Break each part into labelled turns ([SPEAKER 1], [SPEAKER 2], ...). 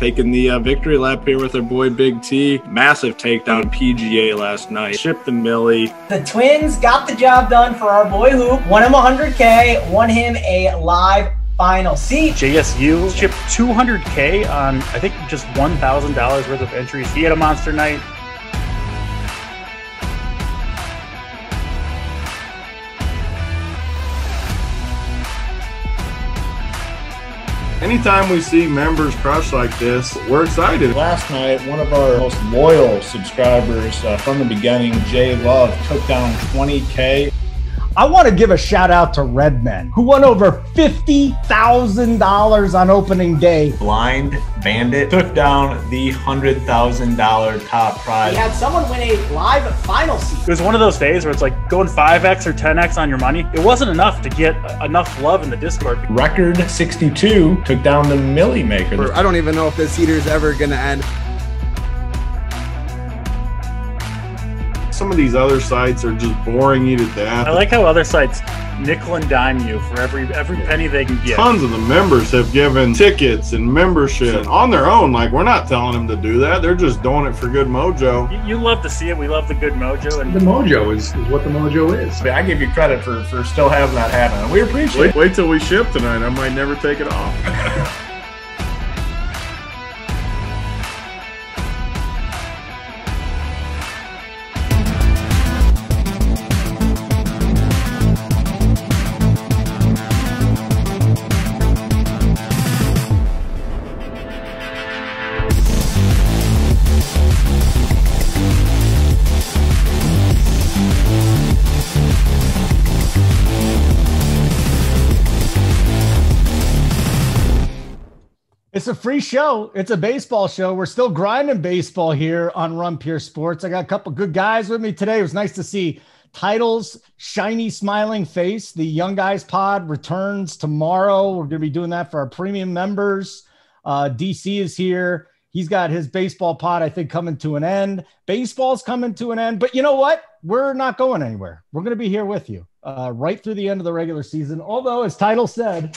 [SPEAKER 1] taking the victory lap here with our boy Big T. Massive takedown PGA last night. Shipped the Millie.
[SPEAKER 2] The Twins got the job done for our boy Hoop. Won him $100K, won him a live final seat.
[SPEAKER 3] JSU shipped $200K on, I think, just $1,000 worth of entries. He had a monster night.
[SPEAKER 1] Anytime we see members crush like this, we're excited.
[SPEAKER 4] Last night, one of our most loyal subscribers from the beginning, Jay Love, took down $20K.
[SPEAKER 5] I want to give a shout out to Redmen, who won over $50,000 on opening day.
[SPEAKER 6] Blind Bandit took down the $100,000 top prize.
[SPEAKER 2] We had someone win a live final seat.
[SPEAKER 3] It was one of those days where it's like going 5x or 10x on your money. It wasn't enough to get enough love in the Discord.
[SPEAKER 4] Record 62 took down the Millie Maker.
[SPEAKER 7] I don't even know if this heater is ever going to end.
[SPEAKER 1] Some of these other sites are just boring you to death.
[SPEAKER 3] I like how other sites nickel and dime you for every penny they can get.
[SPEAKER 1] Tons of the members have given tickets and membership on their own. Like, we're not telling them to do that. They're just doing it for good mojo.
[SPEAKER 3] You love to see it. We love the good mojo. And
[SPEAKER 4] the mojo is what the mojo is. I give you credit for still having that happen. We appreciate it.
[SPEAKER 1] Wait till we ship tonight. I might never take it off.
[SPEAKER 5] It's a free show. It's a baseball show. We're still grinding baseball here on Run Pure Sports. I got a couple good guys with me today. It was nice to see Title's shiny, smiling face. The Young Guys Pod returns tomorrow. We're going to be doing that for our premium members. DC is here. He's got his baseball pod, I think, coming to an end. Baseball's coming to an end. But you know what? We're not going anywhere. We're going to be here with you right through the end of the regular season. Although, as Title said,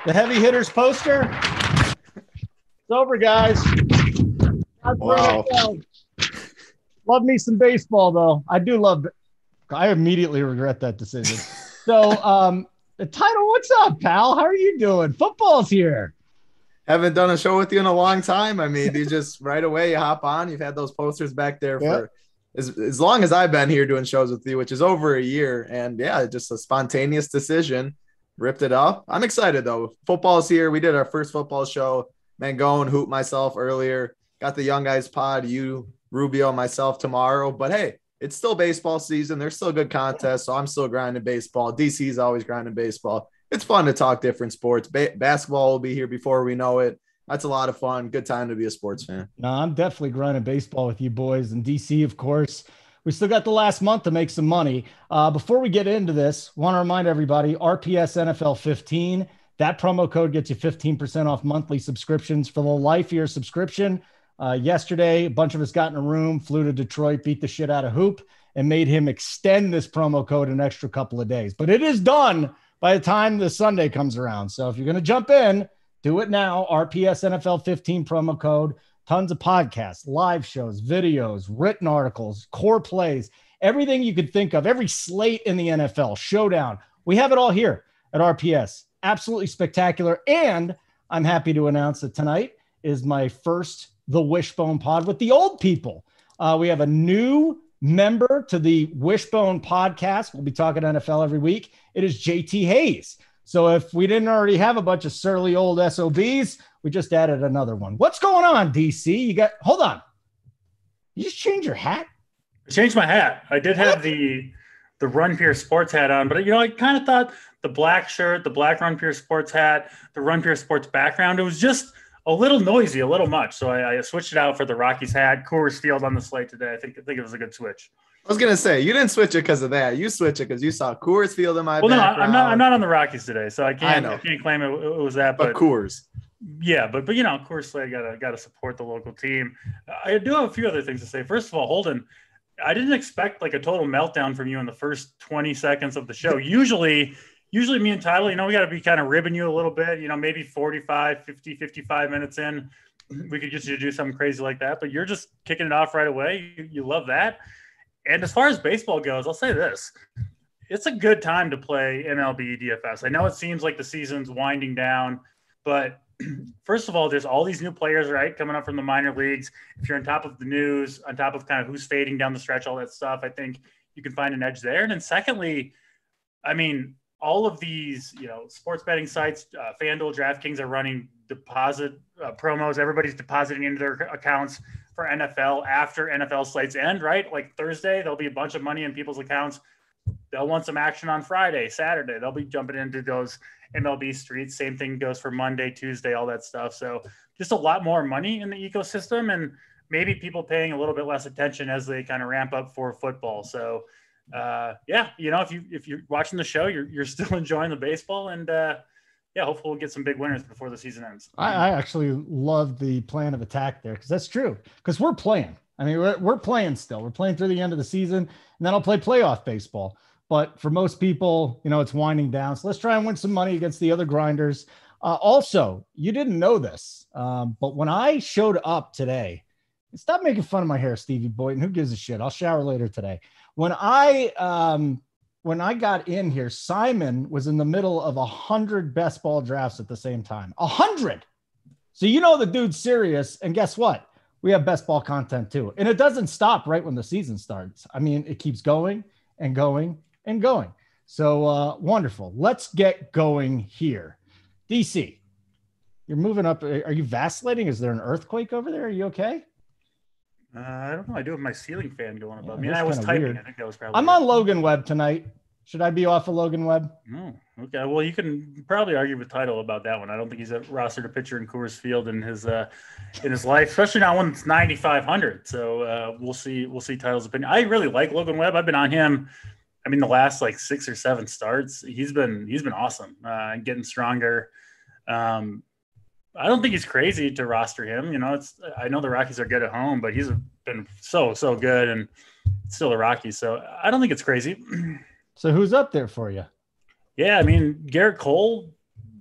[SPEAKER 5] the heavy hitters poster, it's over, guys.
[SPEAKER 1] Wow.
[SPEAKER 5] Love me some baseball, though. I do love it. I immediately regret that decision. So, the Title, what's up, pal? How are you doing? Football's here.
[SPEAKER 7] Haven't done a show with you in a long time. I mean, you just right away you hop on. You've had those posters back there for as long as I've been here doing shows with you, which is over a year. And yeah, just a spontaneous decision. Ripped it up. I'm excited though. Football's here. We did our first football show. Mangone, Hoop, myself earlier. Got the Young Guys Pod, you, Rubio, myself tomorrow. But hey, it's still baseball season. There's still good contests, so I'm still grinding baseball. DC's always grinding baseball. It's fun to talk different sports. Basketball will be here before we know it. That's a lot of fun. Good time to be a sports fan.
[SPEAKER 5] No, I'm definitely grinding baseball with you boys. And DC, of course. We still got the last month to make some money. Before we get into this, want to remind everybody, RPS NFL 15, that promo code gets you 15% off monthly subscriptions for the life of your subscription. Yesterday, a bunch of us got in a room, flew to Detroit, beat the shit out of Hoop, and made him extend this promo code an extra couple of days. But it is done by the time the Sunday comes around. So if you're going to jump in, do it now. RPS NFL 15 promo code. Tons of podcasts, live shows, videos, written articles, core plays, everything you could think of, every slate in the NFL, Showdown. We have it all here at RPS. Absolutely spectacular. And I'm happy to announce that tonight is my first The Wishbone Pod with the old people. We have a new member to the Wishbone podcast. We'll be talking NFL every week. It is JT Hayes. So if we didn't already have a bunch of surly old SOBs, we just added another one. What's going on, DC? Hold on. You just changed your hat?
[SPEAKER 3] I changed my hat. I did have the Run Pure Sports hat on, but I kind of thought the black shirt, the black Run Pure Sports hat, the Run Pure Sports background, it was just a little noisy, a little much. So I switched it out for the Rockies hat. Coors Field on the slate today. I think it was a good switch.
[SPEAKER 7] I was gonna say you didn't switch it because of that. You switched it because you saw Coors Field in my background.
[SPEAKER 3] No, I'm not on the Rockies today, so I can't claim it was that.
[SPEAKER 7] But Coors.
[SPEAKER 3] Yeah, but of course, I gotta support the local team. I do have a few other things to say. First of all, Holden, I didn't expect like a total meltdown from you in the first 20 seconds of the show. Usually, usually me and Tyler, we got to be kind of ribbing you a little bit, maybe 45, 50, 55 minutes in, we could get you to do something crazy like that, but you're just kicking it off right away. You love that. And as far as baseball goes, I'll say this. It's a good time to play MLB DFS. I know it seems like the season's winding down, but first of all, there's all these new players, right, coming up from the minor leagues. If you're on top of the news, on top of kind of who's fading down the stretch, all that stuff, I think you can find an edge there. And then secondly, all of these, sports betting sites, FanDuel, DraftKings are running deposit promos. Everybody's depositing into their accounts for NFL after NFL slates end, right? Like Thursday, there'll be a bunch of money in people's accounts. They'll want some action on Friday, Saturday. They'll be jumping into those MLB streets. Same thing goes for Monday, Tuesday, all that stuff. So just a lot more money in the ecosystem, and maybe people paying a little bit less attention as they kind of ramp up for football. So if you're watching the show, you're still enjoying the baseball, and hopefully we'll get some big winners before the season ends.
[SPEAKER 5] I actually love the plan of attack there, because that's true. Because we're playing. We're playing still. We're playing through the end of the season, and then I'll play playoff baseball. But for most people, it's winding down. So let's try and win some money against the other grinders. Also, you didn't know this, but when I showed up today, stop making fun of my hair, Stevie Boyton. Who gives a shit? I'll shower later today. When I got in here, Simon was in the middle of 100 best ball drafts at the same time. 100. So the dude's serious. And guess what? We have best ball content too. And it doesn't stop right when the season starts. It keeps going and going and going. So wonderful. Let's get going here. DC, you're moving up. Are you vacillating? Is there an earthquake over there? Are you okay?
[SPEAKER 3] I don't know. I do have my ceiling fan going above me. I was typing. Weird. I think that was probably.
[SPEAKER 5] I'm on Logan Webb tonight. Should I be off of Logan Webb?
[SPEAKER 3] No. Okay. Well, you can probably argue with Title about that one. I don't think he's rostered a pitcher in Coors Field in his life, especially not when it's 9,500. So we'll see. We'll see Title's opinion. I really like Logan Webb. I've been on him. The last 6 or 7 starts, he's been awesome and getting stronger. I don't think he's crazy to roster him. I know the Rockies are good at home, but he's been so good, and it's still the Rockies. So I don't think it's crazy.
[SPEAKER 5] So who's up there for you?
[SPEAKER 3] Yeah, Garrett Cole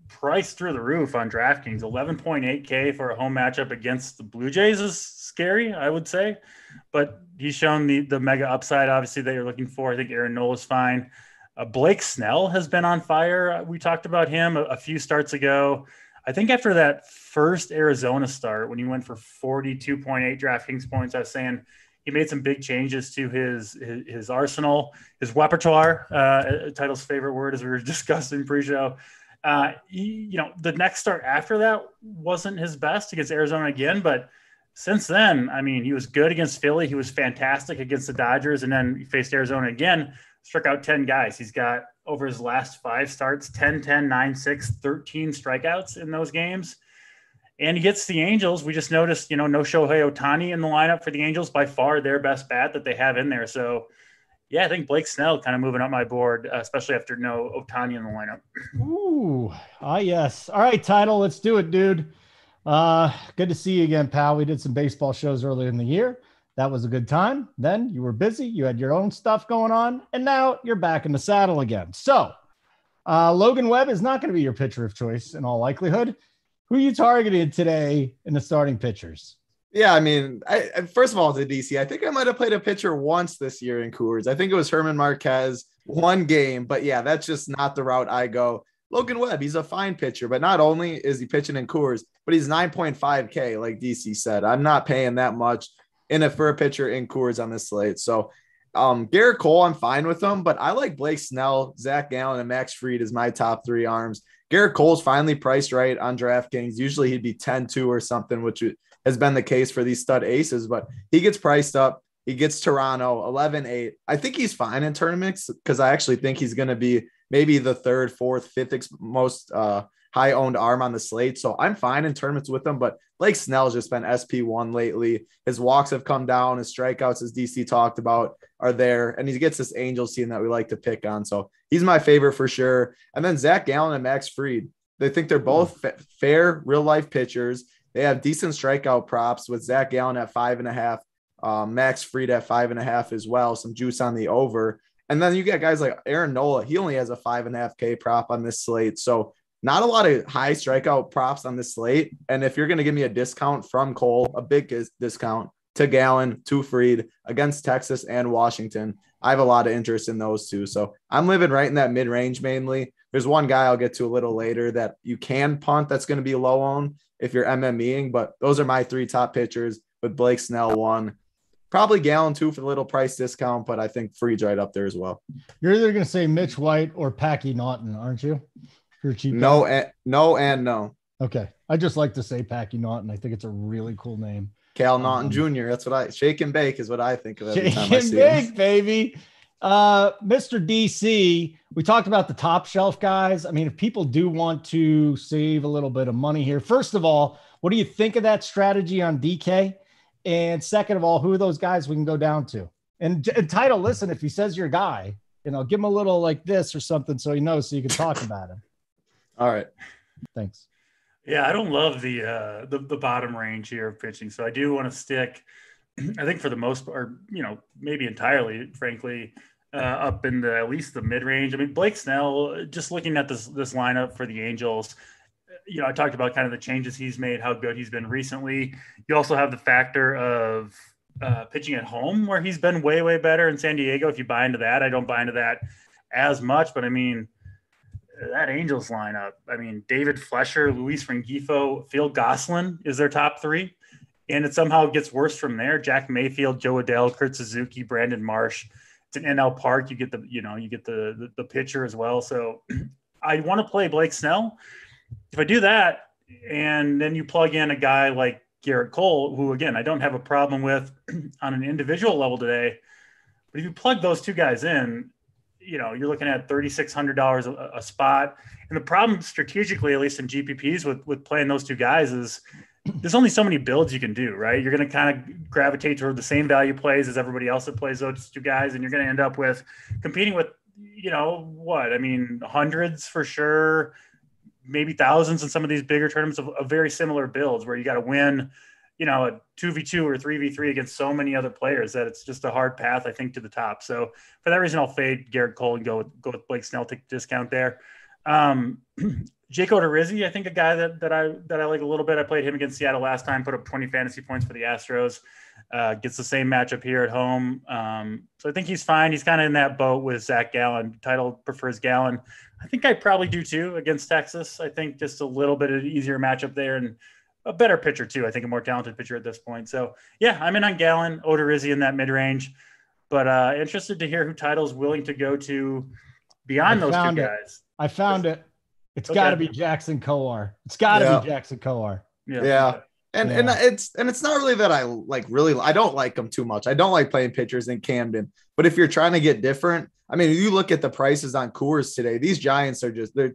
[SPEAKER 3] priced through the roof on DraftKings. 11.8K for a home matchup against the Blue Jays is scary, I would say. But he's shown the mega upside, obviously, that you're looking for. I think Aaron Nola's fine. Blake Snell has been on fire. We talked about him a few starts ago. I think after that first Arizona start, when he went for 42.8 DraftKings points, I was saying he made some big changes to his arsenal, his repertoire, Title's favorite word, as we were discussing pre-show. The next start after that wasn't his best against Arizona again, but since then, he was good against Philly. He was fantastic against the Dodgers, and then he faced Arizona again, struck out 10 guys. He's got, over his last 5 starts, 10, 9-6, 13 strikeouts in those games. And he gets the Angels. We just noticed, no Shohei Ohtani in the lineup for the Angels, by far their best bat that they have in there. So, yeah, I think Blake Snell kind of moving up my board, especially after no Ohtani in the lineup.
[SPEAKER 5] Ooh, yes. All right, Title, let's do it, dude. Good to see you again, pal. We did some baseball shows earlier in the year. That was a good time. Then you were busy. You had your own stuff going on, and now you're back in the saddle again. So Logan Webb is not going to be your pitcher of choice in all likelihood. Who you targeted today in the starting pitchers?
[SPEAKER 7] Yeah, first of all, to DC, I think I might have played a pitcher once this year in Coors. I think it was Herman Marquez, 1 game. But, yeah, that's just not the route I go. Logan Webb, he's a fine pitcher, but not only is he pitching in Coors, but he's 9.5K, like DC said. I'm not paying that much for a pitcher in Coors on this slate. So Garrett Cole, I'm fine with him, but I like Blake Snell, Zach Gallen, and Max Fried as my top 3 arms. Garrett Cole's finally priced right on DraftKings. Usually he'd be 10-2 or something, which has been the case for these stud aces, but he gets priced up. He gets Toronto 11-8. I think he's fine in tournaments because I actually think he's going to be maybe the 3rd, 4th, 5th most high owned arm on the slate. So I'm fine in tournaments with him, but Blake Snell's just been SP1 lately. His walks have come down. His strikeouts, as DC talked about, are there. And he gets this Angels team that we like to pick on. So he's my favorite for sure. And then Zach Gallen and Max Fried. They think they're both fair real life pitchers. They have decent strikeout props with Zach Gallen at 5.5, Max Fried at 5.5 as well. Some juice on the over. And then you got guys like Aaron Nola. He only has a 5.5K prop on this slate. So not a lot of high strikeout props on this slate. And if you're going to give me a discount from Cole, a big discount to Gallen, to Fried against Texas and Washington, I have a lot of interest in those two. So I'm living right in that mid-range mainly. There's one guy I'll get to a little later that you can punt that's going to be low owned if you're MMEing, but those are my 3 top pitchers with Blake Snell 1. Probably Gallen 2 for the little price discount, but I think Fried's right up there as well.
[SPEAKER 5] You're either going to say Mitch White or Packy Naughton, aren't you? Cheap
[SPEAKER 7] no, and no.
[SPEAKER 5] Okay. I just like to say Packy Naughton. I think it's a really cool name.
[SPEAKER 7] Cal Naughton Jr. That's what shake and bake is what I think of every
[SPEAKER 5] shake
[SPEAKER 7] time I see
[SPEAKER 5] and bake,
[SPEAKER 7] him.
[SPEAKER 5] Baby. Mr. DC, we talked about the top shelf guys. I mean, if people do want to save a little bit of money here, first of all, what do you think of that strategy on DK? And second of all, who are those guys we can go down to? And Title, listen, if he says your guy, give him a little like this or something so he knows so you can talk about him.
[SPEAKER 7] All right.
[SPEAKER 5] Thanks.
[SPEAKER 3] Yeah, I don't love the bottom range here of pitching. So I do want to stick, I think for the most part, maybe entirely, frankly, up in at least the mid range. I mean, Blake Snell, just looking at this lineup for the Angels, I talked about kind of the changes he's made, how good he's been recently. You also have the factor of pitching at home where he's been way, way better in San Diego. If you buy into that, I don't buy into that as much, but I mean, that Angels lineup, David Flesher, Luis Rengifo, Phil Gosselin is their top 3. And it somehow gets worse from there. Jack Mayfield, Joe Adele, Kurt Suzuki, Brandon Marsh. It's an NL Park. You get the pitcher as well. So I want to play Blake Snell. If I do that, and then you plug in a guy like Garrett Cole, who again, I don't have a problem with on an individual level today, but if you plug those 2 guys in, you're looking at $3,600 a spot. And the problem strategically, at least in GPPs with playing those 2 guys is there's only so many builds you can do, right? You're going to kind of gravitate toward the same value plays as everybody else that plays those 2 guys. And you're going to end up with competing with, hundreds for sure, maybe thousands in some of these bigger tournaments of very similar builds where you got to win, a 2v2 or 3v3 against so many other players that it's just a hard path, I think, to the top. So for that reason, I'll fade Garrett Cole and go with Blake Snell, take the discount there. Jake Odorizzi, I think a guy that I like a little bit. I played him against Seattle last time, put up 20 fantasy points for the Astros. Gets the same matchup here at home. So I think he's fine. He's kind of in that boat with Zach Gallen. Title prefers Gallen. I think I probably do too against Texas. I think just a little bit of an easier matchup there and a better pitcher too. I think a more talented pitcher at this point. So yeah, I'm in on Gallen, Odorizzi in that mid-range, but interested to hear who Title's willing to go to beyond those 2 guys.
[SPEAKER 5] I found it. It's got to be Jackson Kowar. It's got to be Jackson Kowar.
[SPEAKER 7] Yeah. And it's not really that I I don't like them too much. I don't like playing pitchers in Camden, but if you're trying to get different, you look at the prices on Coors today, these Giants are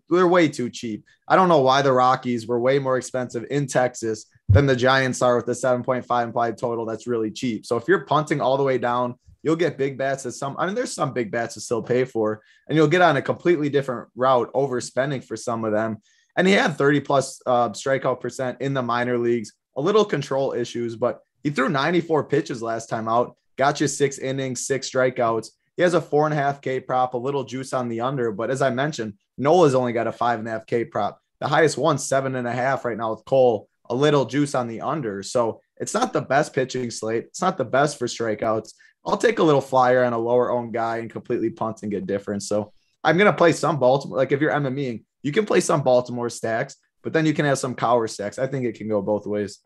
[SPEAKER 7] they're way too cheap. I don't know why the Rockies were way more expensive in Texas than the Giants are with the 7.5 implied total. That's really cheap. So if you're punting all the way down, you'll get big bats that there's some big bats to still pay for, and you'll get on a completely different route, overspending for some of them. And he had 30 plus strikeout percent in the minor leagues, a little control issues, but he threw 94 pitches last time out, got you 6 innings, 6 strikeouts. He has a 4.5K prop, a little juice on the under, but as I mentioned, Nola's only got a 5.5K prop. The highest one, 7.5 right now with Cole, a little juice on the under. So it's not the best pitching slate. It's not the best for strikeouts. I'll take a little flyer on a lower owned guy and completely punt and get different. So I'm going to play some Baltimore. Like if you're MMEing, you can play some Baltimore stacks, but then you can have some Cowher stacks. I think it can go both ways.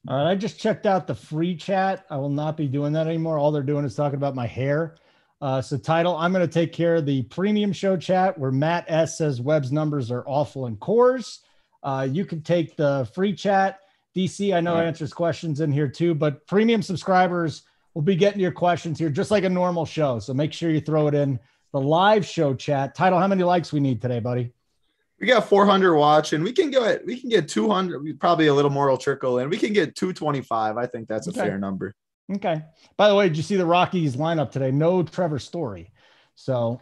[SPEAKER 5] All right. I just checked out the free chat. I will not be doing that anymore. All they're doing is talking about my hair. So Title, I'm going to take care of the premium show chat where Matt S says Webb's numbers are awful in Coors. You can take the free chat. DC, I know answers questions in here too, but premium subscribers will be getting your questions here just like a normal show. So make sure you throw it in the live show chat. Title, how many likes we need today, buddy?
[SPEAKER 7] We got 400 watching. We can get 200. Probably a little more will trickle in. We can get 225. I think that's a fair number.
[SPEAKER 5] Okay. By the way, did you see the Rockies lineup today? No Trevor Story. So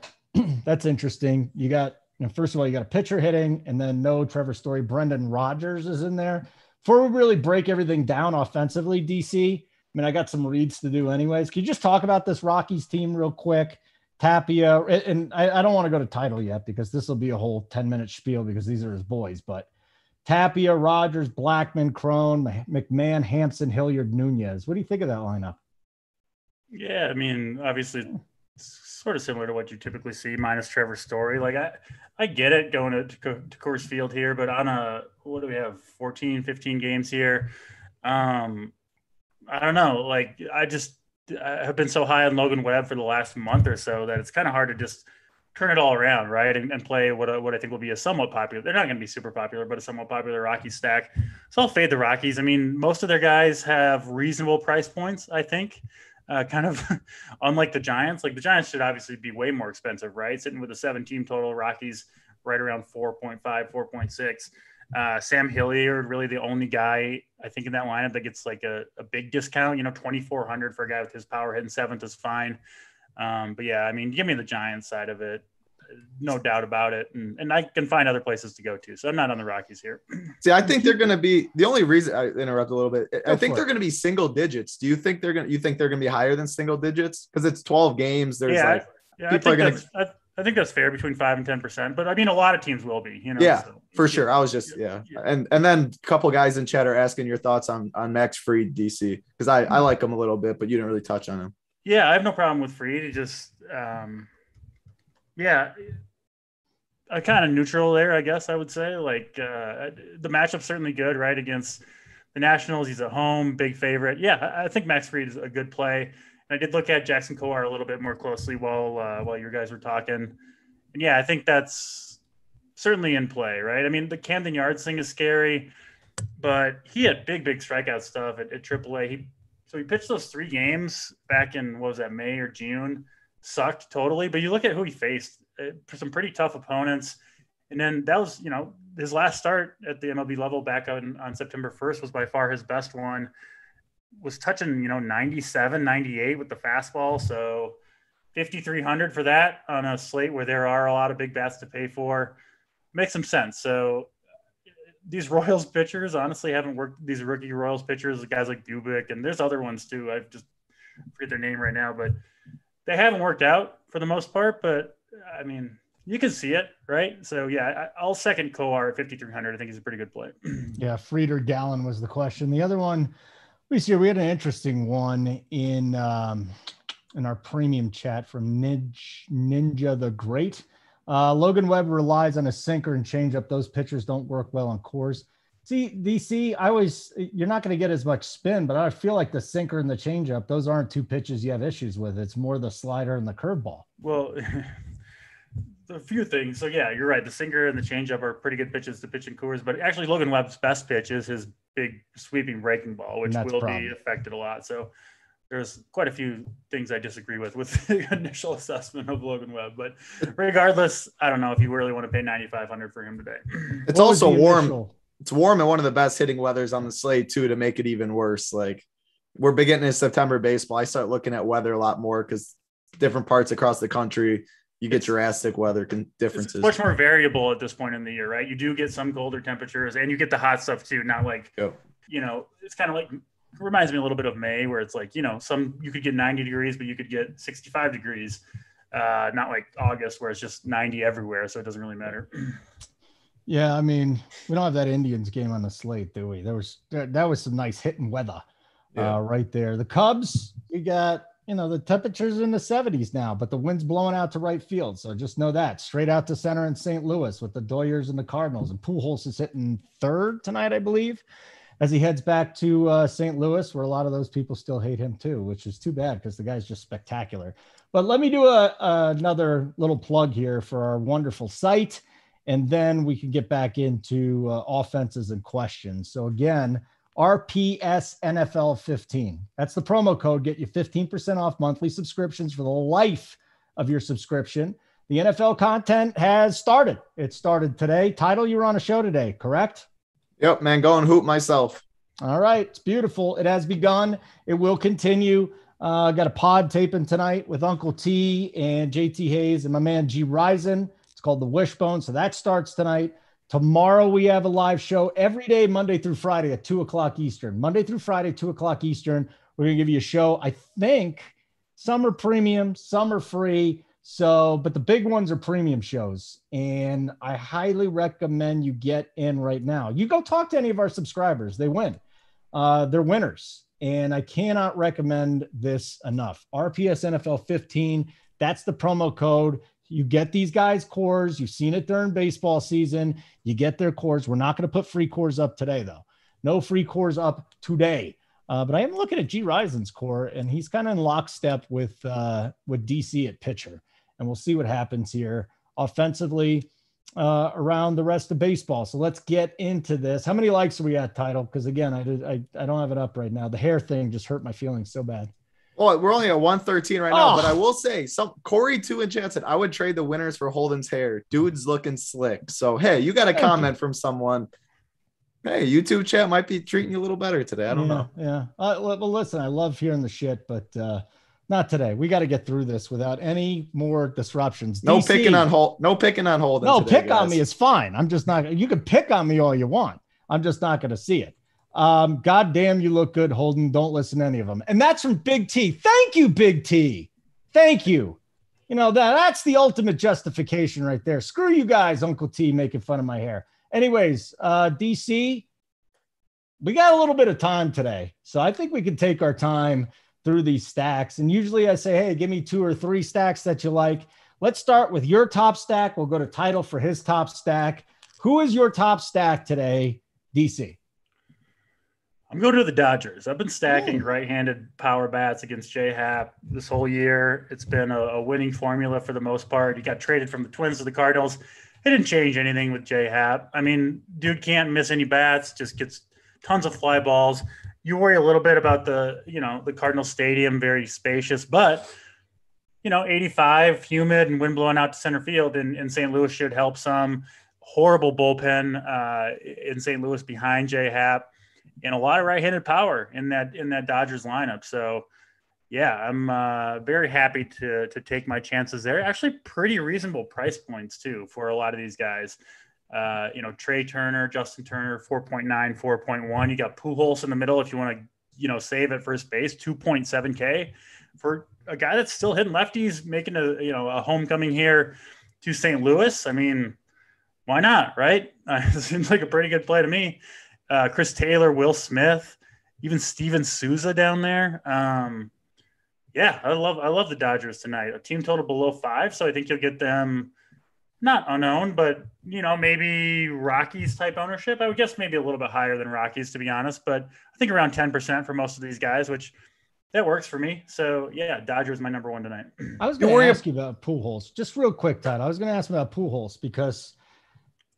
[SPEAKER 5] that's interesting. You got, first of all, you got a pitcher hitting and then no Trevor Story. Brendan Rodgers is in there. Before we really break everything down offensively, DC, I got some reads to do anyways. Can you just talk about this Rockies team real quick? Tapia, and I don't want to go to title yet because this will be a whole 10-minute spiel because these are his boys, but Tapia, Rogers, Blackman, Crone, McMahon, Hampson, Hilliard, Nunez. What do you think of that lineup?
[SPEAKER 3] Yeah, I mean, obviously it's sort of similar to what you typically see minus Trevor Story. Like I get it going to Coors Field here, but on what do we have? 14, 15 games here. I don't know. Like I have been so high on Logan Webb for the last month or so that it's kind of hard to just turn it all around, right? And play what I think will be a somewhat popular. They're not going to be super popular, but a somewhat popular Rockies stack. So I'll fade the Rockies. I mean, most of their guys have reasonable price points, I think. Kind of unlike the Giants. Like the Giants should obviously be way more expensive, right? Sitting with a 7-team total, Rockies right around 4.5, 4.6. Sam Hilliard, really the only guy I think in that lineup that gets like a big discount. You know, $2,400 for a guy with his power hitting seventh is fine. But yeah, I mean, give me the Giants side of it. No doubt about it. And I can find other places to go to. So I'm not on the Rockies here.
[SPEAKER 7] See, I think they're going to be the only reason I interrupt a little bit. I think they're going to be single digits. Do you think they're going to be higher than single digits? Because it's 12 games. There's
[SPEAKER 3] I think that's fair, between 5 and 10%, but I mean, a lot of teams will be, you know?
[SPEAKER 7] Yeah, so, for sure. I was just, And then a couple guys in chat are asking your thoughts on Max Fried, DC, because I like him a little bit, but you didn't really touch on him.
[SPEAKER 3] Yeah, I have no problem with Fried. He just, a kind of neutral there, I guess I would say. Like the matchup's certainly good, right? Against the Nationals, he's at home, big favorite. Yeah, I think Max Fried is a good play. And I did look at Jackson Kowar a little bit more closely while you guys were talking. And yeah, I think that's certainly in play, right? I mean, the Camden Yards thing is scary, but he had big strikeout stuff at AAA. So he pitched those 3 games back in, what was that, May or June? Sucked totally. But you look at who he faced, some pretty tough opponents. And then that was, his last start at the MLB level back on September 1st was by far his best one. Was touching, 97, 98 with the fastball. So 5,300 for that on a slate where there are a lot of big bats to pay for. Makes some sense. So these Royals pitchers honestly haven't worked. These rookie Royals pitchers, guys like Dubik, and there's other ones too. I just forget their name right now, but they haven't worked out for the most part. But I mean, you can see it, right? So yeah, I'll second Kowar at 5,300. I think he's a pretty good play.
[SPEAKER 5] Yeah, Fried or Gallon was the question. The other one we had an interesting one in our premium chat from Ninja the Great. Logan Webb relies on a sinker and changeup. Those pitchers don't work well on Coors. See, DC, you're not going to get as much spin, but I feel like the sinker and the changeup, those aren't 2 pitches you have issues with. It's more the slider and the curveball.
[SPEAKER 3] Well, a few things. So yeah, you're right. The sinker and the changeup are pretty good pitches to pitch in Coors, but actually Logan Webb's best pitch is his big sweeping breaking ball, which will be affected a lot. So there's quite a few things I disagree with the initial assessment of Logan Webb, but regardless, I don't know if you really want to pay $9,500 for him today.
[SPEAKER 7] It's also warm. It's warm and one of the best hitting weathers on the slate too, to make it even worse. Like we're beginning in September baseball. I start looking at weather a lot more because different parts across the country, you get drastic weather differences.
[SPEAKER 3] It's much more variable at this point in the year, right? You do get some colder temperatures and you get the hot stuff too. Not like, it's kind of like, it reminds me a little bit of May where it's like, some you could get 90 degrees, but you could get 65 degrees. Not like August where it's just 90 everywhere. So it doesn't really matter.
[SPEAKER 5] Yeah. I mean, we don't have that Indians game on the slate, do we? That was some nice hitting weather right there. The Cubs, we got, the temperature's in the 70s now, but the wind's blowing out to right field. So just know that. Straight out to center in St. Louis with the Doyers and the Cardinals. And Pujols is hitting 3rd tonight, I believe, as he heads back to St. Louis, where a lot of those people still hate him too, which is too bad because the guy's just spectacular. But let me do another little plug here for our wonderful site, and then we can get back into offenses and questions. So again, RPS NFL 15. That's the promo code. Get you 15% off monthly subscriptions for the life of your subscription. The NFL content has started. It started today. Title, you were on a show today, correct?
[SPEAKER 7] Yep, man. Go and hoop myself.
[SPEAKER 5] All right. It's beautiful. It has begun. It will continue. Got a pod taping tonight with Uncle T and JT Hayes and my man G Risen. It's called The Wishbone. So that starts tonight. Tomorrow we have a live show every day, Monday through Friday at 2:00 Eastern. Monday through Friday, 2:00 Eastern. We're going to give you a show. I think some are premium, some are free. So, but the big ones are premium shows, and I highly recommend you get in right now. You go talk to any of our subscribers. They win. They're winners. And I cannot recommend this enough. RPS NFL 15. That's the promo code. You get these guys' cores. You've seen it during baseball season. You get their cores. We're not going to put free cores up today, though. No free cores up today. But I am looking at G. Risen's core, and he's kind of in lockstep with DC at pitcher. And we'll see what happens here offensively around the rest of baseball. So let's get into this. How many likes are we at, Title? Because, again, I don't have it up right now. The hair thing just hurt my feelings so bad.
[SPEAKER 7] Well, we're only at 113 right now, but I will say Corey 2 in chat said I would trade the winners for Holden's hair. Dude's looking slick. So, hey, you got a comment from someone. Hey, YouTube chat might be treating you a little better today. I don't know.
[SPEAKER 5] Yeah. Well, listen, I love hearing the shit, but not today. We got to get through this without any more disruptions.
[SPEAKER 7] No picking on Holden. No,
[SPEAKER 5] pick on me is fine. I'm just not. You can pick on me all you want. I'm just not going to see it. God damn, you look good, Holden. Don't listen to any of them. And that's from Big T. Thank you, Big T. Thank you. You know, that's the ultimate justification right there. Screw you guys, Uncle T, making fun of my hair. Anyways, DC, we got a little bit of time today. So I think we can take our time through these stacks. And usually I say, hey, give me 2 or 3 stacks that you like. Let's start with your top stack. We'll go to Title for his top stack. Who is your top stack today, DC?
[SPEAKER 3] I'm going to the Dodgers. I've been stacking right-handed power bats against JSURab this whole year. It's been a winning formula for the most part. He got traded from the Twins to the Cardinals. It didn't change anything with JSURab. I mean, dude can't miss any bats, just gets tons of fly balls. You worry a little bit about the Cardinal Stadium, very spacious, but 85, humid, and wind blowing out to center field in St. Louis should help some. Horrible bullpen in St. Louis behind JSURab, and a lot of right-handed power in that Dodgers lineup. So, yeah, I'm very happy to take my chances there. Actually, pretty reasonable price points too for a lot of these guys. Trey Turner, Justin Turner, 4.9, 4.1. You got Pujols in the middle if you want to, save at first base, 2.7K for a guy that's still hitting lefties, making a homecoming here to St. Louis. I mean, why not, right? It seems like a pretty good play to me. Chris Taylor, Will Smith, even Steven Souza down there. Yeah, I love the Dodgers tonight. A team total below 5, so I think you'll get them not unowned, but maybe Rockies type ownership. I would guess maybe a little bit higher than Rockies, to be honest, but I think around 10% for most of these guys, which that works for me. So yeah, Dodgers my number 1 tonight.
[SPEAKER 5] I was going to ask you about Pujols, just real quick, Todd. I was going to ask about Pujols because,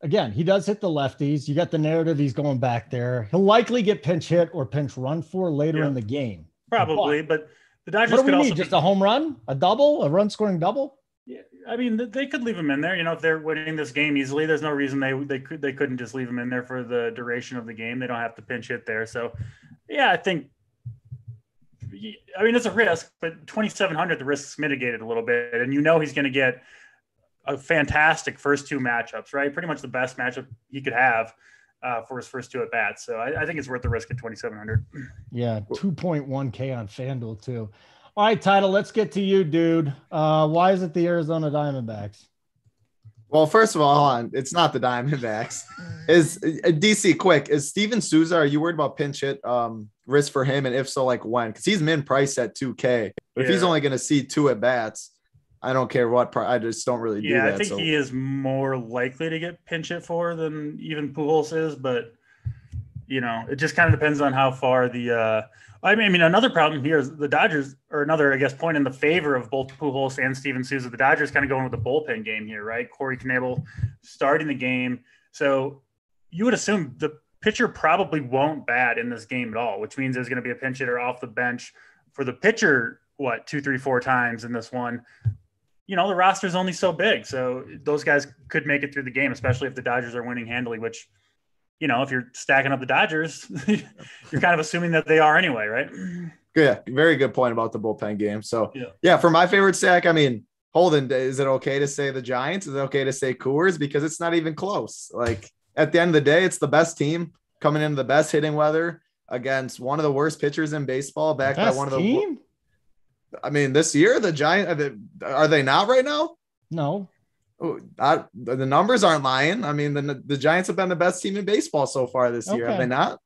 [SPEAKER 5] again, he does hit the lefties. You got the narrative he's going back there. He'll likely get pinch hit or pinch run for later in the game.
[SPEAKER 3] Probably, but the Dodgers could also
[SPEAKER 5] just a home run, a double, a run scoring double.
[SPEAKER 3] Yeah, I mean, they could leave him in there. If they're winning this game easily, there's no reason they couldn't just leave him in there for the duration of the game. They don't have to pinch hit there. So, yeah, I think. I mean, it's a risk, but 2,700, the risk's mitigated a little bit, and he's going to get a fantastic first 2 matchups, right? Pretty much the best matchup he could have for his first 2 at bats. So I think it's worth the risk at 2,700.
[SPEAKER 5] Yeah, 2.1K on FanDuel too. All right, Title, let's get to you, dude. Why is it the Arizona Diamondbacks?
[SPEAKER 7] Well, first of all, hold on. It's not the Diamondbacks. Is DC quick? Is Steven Souza? Are you worried about pinch hit risk for him? And if so, like when? Because he's min priced at 2K. But if he's only going to see 2 at bats, I don't care what part. I just don't really do that.
[SPEAKER 3] Yeah, I think he is more likely to get pinch hit for than even Pujols is. But it just kind of depends on how far the. I mean, another problem here is the Dodgers, or another, I guess, point in the favor of both Pujols and Steven Souza. The Dodgers kind of going with the bullpen game here, right? Corey Knebel starting the game. So you would assume the pitcher probably won't bat in this game at all, which means there's going to be a pinch hitter off the bench for the pitcher, 2, 3, 4 times in this one. The roster's only so big. So those guys could make it through the game, especially if the Dodgers are winning handily, which – if you're stacking up the Dodgers, you're kind of assuming that they are anyway, right?
[SPEAKER 7] Yeah, very good point about the bullpen game. So, yeah, for my favorite stack, I mean, Holden, is it okay to say the Giants? Is it okay to say Coors? Because it's not even close. Like, at the end of the day, it's the best team coming into the best hitting weather against one of the worst pitchers in baseball, backed by one of the I mean, this year the Giants are they not right now?
[SPEAKER 5] No.
[SPEAKER 7] The numbers aren't lying. I mean, the Giants have been the best team in baseball so far this year, have they not?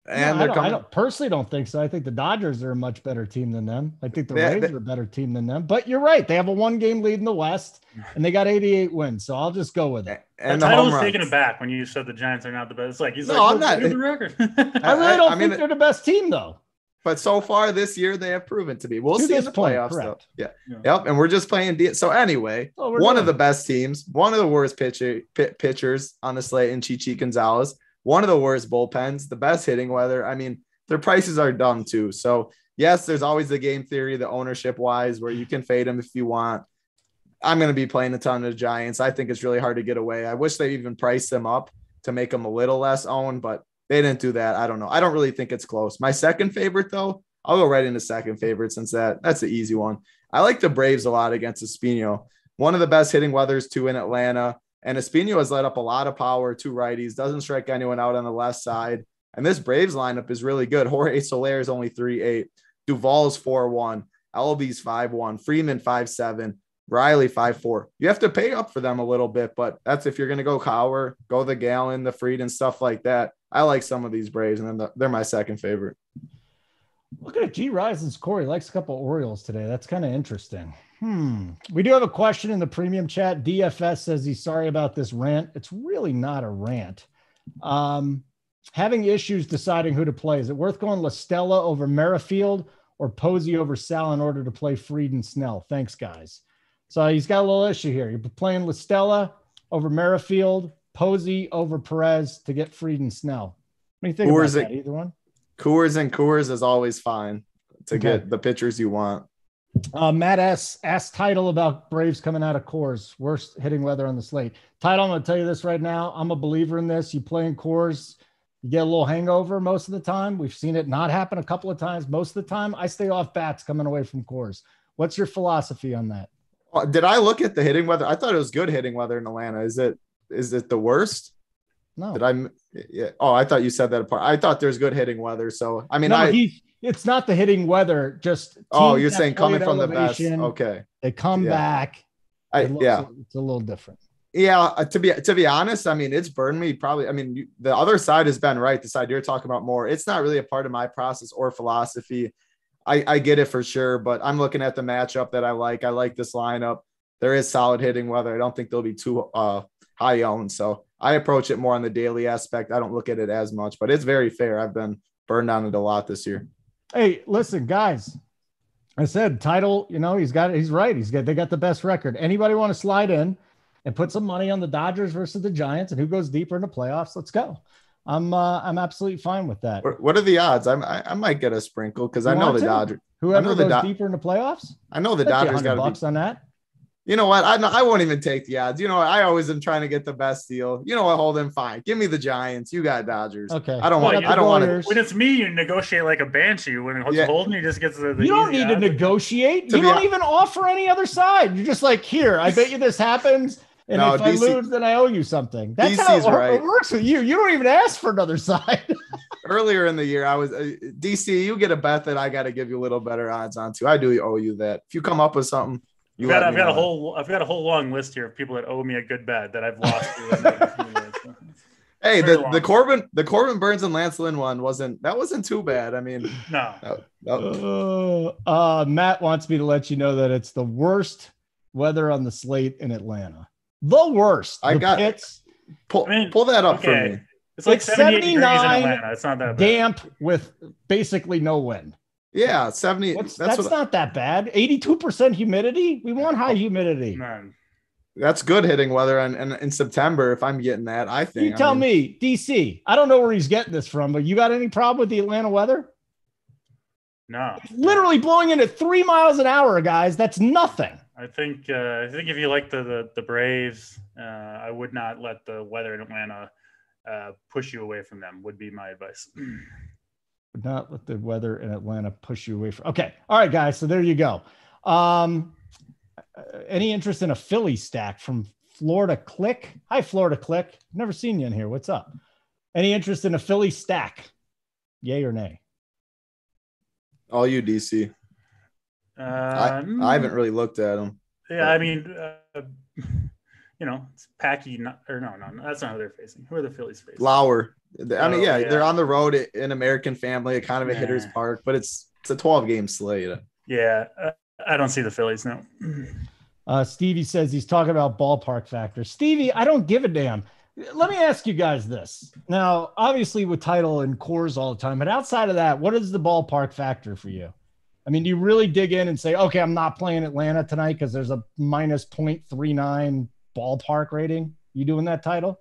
[SPEAKER 7] And
[SPEAKER 5] no, I personally don't think so. I think the Dodgers are a much better team than them. I think the Rays are a better team than them. But you're right. They have a 1-game lead in the West, and they got 88 wins. So I'll just go with it.
[SPEAKER 3] And the title was taken aback when you said the Giants are not the best. It's like,
[SPEAKER 7] I'm not.
[SPEAKER 3] The record.
[SPEAKER 5] I really don't think they're the best team, though.
[SPEAKER 7] But so far this year, they have proven to be. We'll see in the playoffs, though. Yeah. Yep. And we're just playing. So anyway, one of the best teams, one of the worst pitchers on the slate in Chichi Gonzalez, one of the worst bullpens, the best hitting weather. I mean, their prices are dumb too. So yes, there's always the game theory, the ownership wise, where you can fade them if you want. I'm going to be playing a ton of the Giants. I think it's really hard to get away. I wish they even priced them up to make them a little less owned, but they didn't do that. I don't know. I don't really think it's close. My second favorite, though, I'll go right into second favorite since that's the easy one. I like the Braves a lot against Espino. One of the best hitting weathers, too, in Atlanta. And Espino has let up a lot of power to righties, doesn't strike anyone out on the left side. And this Braves lineup is really good. Jorge Soler is only 3.8. Duvall's 4.1. LB's 5.1. Freeman 5.7. Riley 5.4. You have to pay up for them a little bit, but that's if you're going to go Cowher, go the Gallon, the Fried, and stuff like that. I like some of these Braves, and then they're my second favorite.
[SPEAKER 5] Looking at G. Rison's Corey likes a couple of Orioles today. That's kind of interesting. We do have a question in the premium chat. DFS says he's sorry about this rant. It's really not a rant. Having issues deciding who to play. Is it worth going LaStella over Merrifield or Posey over Sal in order to play Fried and Snell? Thanks, guys. So he's got a little issue here. You're playing LaStella over Merrifield, Posey over Perez to get Fried and Snell. What do you think about that? Either one?
[SPEAKER 7] Coors is always fine to get the pitchers you want.
[SPEAKER 5] Matt S. asked Title about Braves coming out of Coors. Worst hitting weather on the slate. Title, I'm going to tell you this right now. I'm a believer in this. You play in Coors, you get a little hangover most of the time. We've seen it not happen a couple of times. Most of the time, I stay off bats coming away from Coors. What's your philosophy on that?
[SPEAKER 7] Did I look at the hitting weather? I thought it was good hitting weather in Atlanta. Is it the worst?
[SPEAKER 5] No.
[SPEAKER 7] I thought you said that apart. I thought there's good hitting weather. So, I mean,
[SPEAKER 5] it's not the hitting weather, just
[SPEAKER 7] you're saying coming from the best. Okay.
[SPEAKER 5] They come back. It's a little different.
[SPEAKER 7] Yeah. To be honest, I mean, it's burned me probably. I mean, the other side has been right. The side you're talking about more, it's not really a part of my process or philosophy. I get it for sure, but I'm looking at the matchup that I like. I like this lineup. There is solid hitting weather. I don't think they'll be too high owned. So I approach it more on the daily aspect. I don't look at it as much, but it's very fair. I've been burned on it a lot this year.
[SPEAKER 5] Hey, listen, guys. I said Title, he's right. They got the best record. Anybody want to slide in and put some money on the Dodgers versus the Giants and who goes deeper in the playoffs? Let's go. I'm absolutely fine with that.
[SPEAKER 7] What are the odds? I might get a sprinkle because I know the Dodgers.
[SPEAKER 5] Whoever goes deeper in the playoffs?
[SPEAKER 7] I know the Dodgers got
[SPEAKER 5] $100 on that.
[SPEAKER 7] You know what? I won't even take the odds. You know what? I always am trying to get the best deal. You know what? Hold them fine. Give me the Giants. You got Dodgers.
[SPEAKER 5] Okay.
[SPEAKER 7] I don't want to.
[SPEAKER 3] When it's me, you negotiate like a banshee. When it's Holden, he just gets the
[SPEAKER 5] you don't need to negotiate. You don't even offer any other side. You're just like, here, I bet you this happens. And if I lose, then I owe you something. That's how it works with you. You don't even ask for another side.
[SPEAKER 7] Earlier in the year, I was DC. You get a bet that I got to give you a little better odds on too. I do owe you that. If you come up with something,
[SPEAKER 3] I've got a whole long list here of people that owe me a good bet that I've lost to.
[SPEAKER 7] Hey, the Corbin Burns and Lance Lynn one wasn't too bad. I mean,
[SPEAKER 3] no.
[SPEAKER 5] Matt wants me to let you know that it's the worst weather on the slate in Atlanta. The worst.
[SPEAKER 7] Pull that up for me.
[SPEAKER 3] It's like 79 degrees in Atlanta. It's not that bad.
[SPEAKER 5] Damp with basically no wind.
[SPEAKER 7] Yeah, 70.
[SPEAKER 5] That's not that bad. 82% humidity. We want high humidity.
[SPEAKER 3] Man.
[SPEAKER 7] That's good hitting weather in September. If I'm getting that, I think.
[SPEAKER 5] You tell me, DC. I don't know where he's getting this from, but you got any problem with the Atlanta weather?
[SPEAKER 3] No.
[SPEAKER 5] It's literally blowing in at 3 miles an hour, guys. That's nothing.
[SPEAKER 3] I think if you like the Braves, I would not let the weather in Atlanta push you away from them. Would be my advice.
[SPEAKER 5] Would not let the weather in Atlanta push you away from. Okay, all right, guys. So there you go. Any interest in a Philly stack from Florida Click? Hi, Florida Click. Never seen you in here. What's up? Any interest in a Philly stack? Yay or nay?
[SPEAKER 7] All you, DC. I haven't really looked at them.
[SPEAKER 3] Yeah, I mean, it's Packy. No, that's not who they're facing. Who are the Phillies facing?
[SPEAKER 7] Lauer. I mean, they're on the road in American Family, kind of a hitter's park, but it's a 12-game slate.
[SPEAKER 3] Yeah, I don't see the Phillies, no.
[SPEAKER 5] Stevie says he's talking about ballpark factor. Stevie, I don't give a damn. Let me ask you guys this. Now, obviously with title and cores all the time, but outside of that, what is the ballpark factor for you? I mean, do you really dig in and say, okay, I'm not playing Atlanta tonight because there's a minus 0.39 ballpark rating? You doing that title?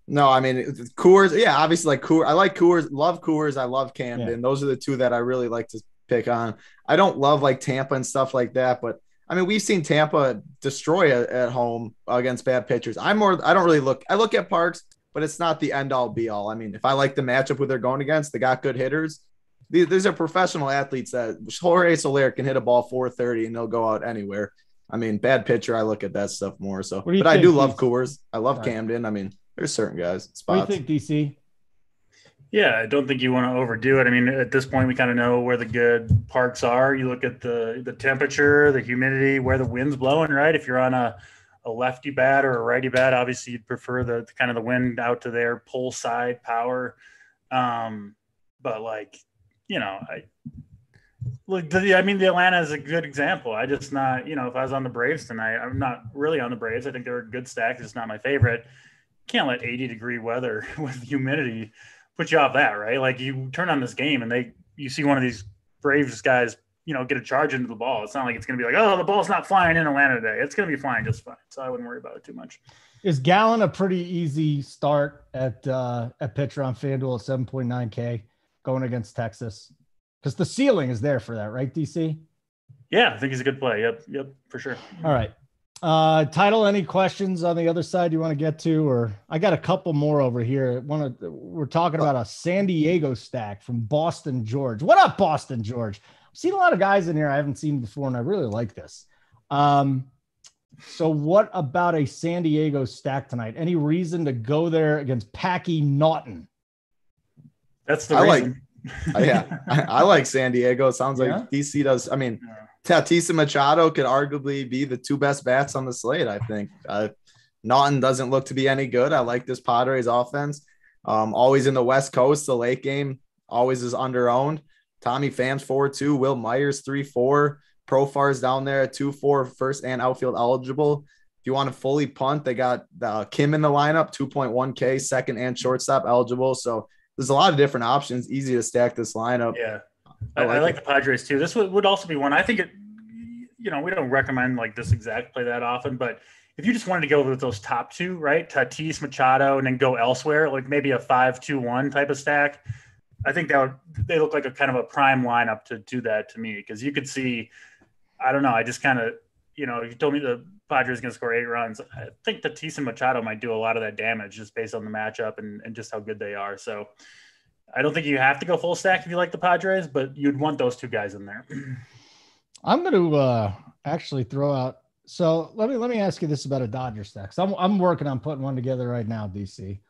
[SPEAKER 7] No, I mean, Coors. Yeah, obviously like Coors. I like Coors. Love Coors. I love Camden.
[SPEAKER 5] Yeah.
[SPEAKER 7] Those are the two that I really like to pick on. I don't love like Tampa and stuff like that, but I mean, we've seen Tampa destroy at home against bad pitchers. I don't really look. I look at parks, but it's not the end all be all. I mean, if I like the matchup who they're going against, they got good hitters. These are professional athletes that Jorge Soler can hit a ball 430 and they'll go out anywhere. I mean, bad pitcher, I look at that stuff more. So, but I do love Coors. I love Camden. I mean, there's certain guys. Spots.
[SPEAKER 5] What do you think, DC?
[SPEAKER 3] Yeah, I don't think you want to overdo it. I mean, at this point, we kind of know where the good parks are. You look at the temperature, the humidity, where the wind's blowing, right? If you're on a lefty bat or a righty bat, obviously you'd prefer the kind of the wind out to their pull side power. But like, the Atlanta is a good example. I just not, if I was on the Braves tonight, I'm not really on the Braves. I think they're a good stack. It's not my favorite. Can't let 80-degree weather with humidity put you off that, right? Like you turn on this game and you see one of these Braves guys, get a charge into the ball. It's not like it's going to be like, oh, the ball's not flying in Atlanta today. It's going to be flying just fine. So I wouldn't worry about it too much.
[SPEAKER 5] Is Gallen a pretty easy start at pitcher on FanDuel at 7.9K going against Texas? Because the ceiling is there for that, right, DC?
[SPEAKER 3] Yeah, I think he's a good play. Yep, for sure.
[SPEAKER 5] All right. Title, any questions on the other side you want to get to? Or I got a couple more over here. We're talking about a San Diego stack from Boston George. What up, Boston George? I've seen a lot of guys in here I haven't seen before, and I really like this. So what about a San Diego stack tonight? Any reason to go there against Packy Naughton?
[SPEAKER 3] That's the reason.
[SPEAKER 7] I like San Diego. It sounds like DC does. I mean, Tatis and Machado could arguably be the two best bats on the slate, I think. Naughton doesn't look to be any good. I like this Padres offense. Always in the West Coast. The late game always is under-owned. Tommy Pham's 4-2. Will Myers 3-4. Profar's down there at 2-4, first and outfield eligible. If you want to fully punt, they got Kim in the lineup, 2.1K, second and shortstop eligible. So there's a lot of different options. Easy to stack this lineup.
[SPEAKER 3] Yeah. I like the Padres too. This would also be one. I think we don't recommend like this exact play that often, but if you just wanted to go with those top two, right? Tatis, Machado, and then go elsewhere, like maybe a 5-2-1 type of stack. I think they look like a kind of a prime lineup to do that to me. Because you could see, I don't know. I just kind of, if you told me the Padres going to score 8 runs, I think Tatis and Machado might do a lot of that damage just based on the matchup and just how good they are. So I don't think you have to go full stack if you like the Padres, but you'd want those two guys in there.
[SPEAKER 5] I'm going to actually throw out. So let me ask you this about a Dodger stack. So I'm working on putting one together right now, DC.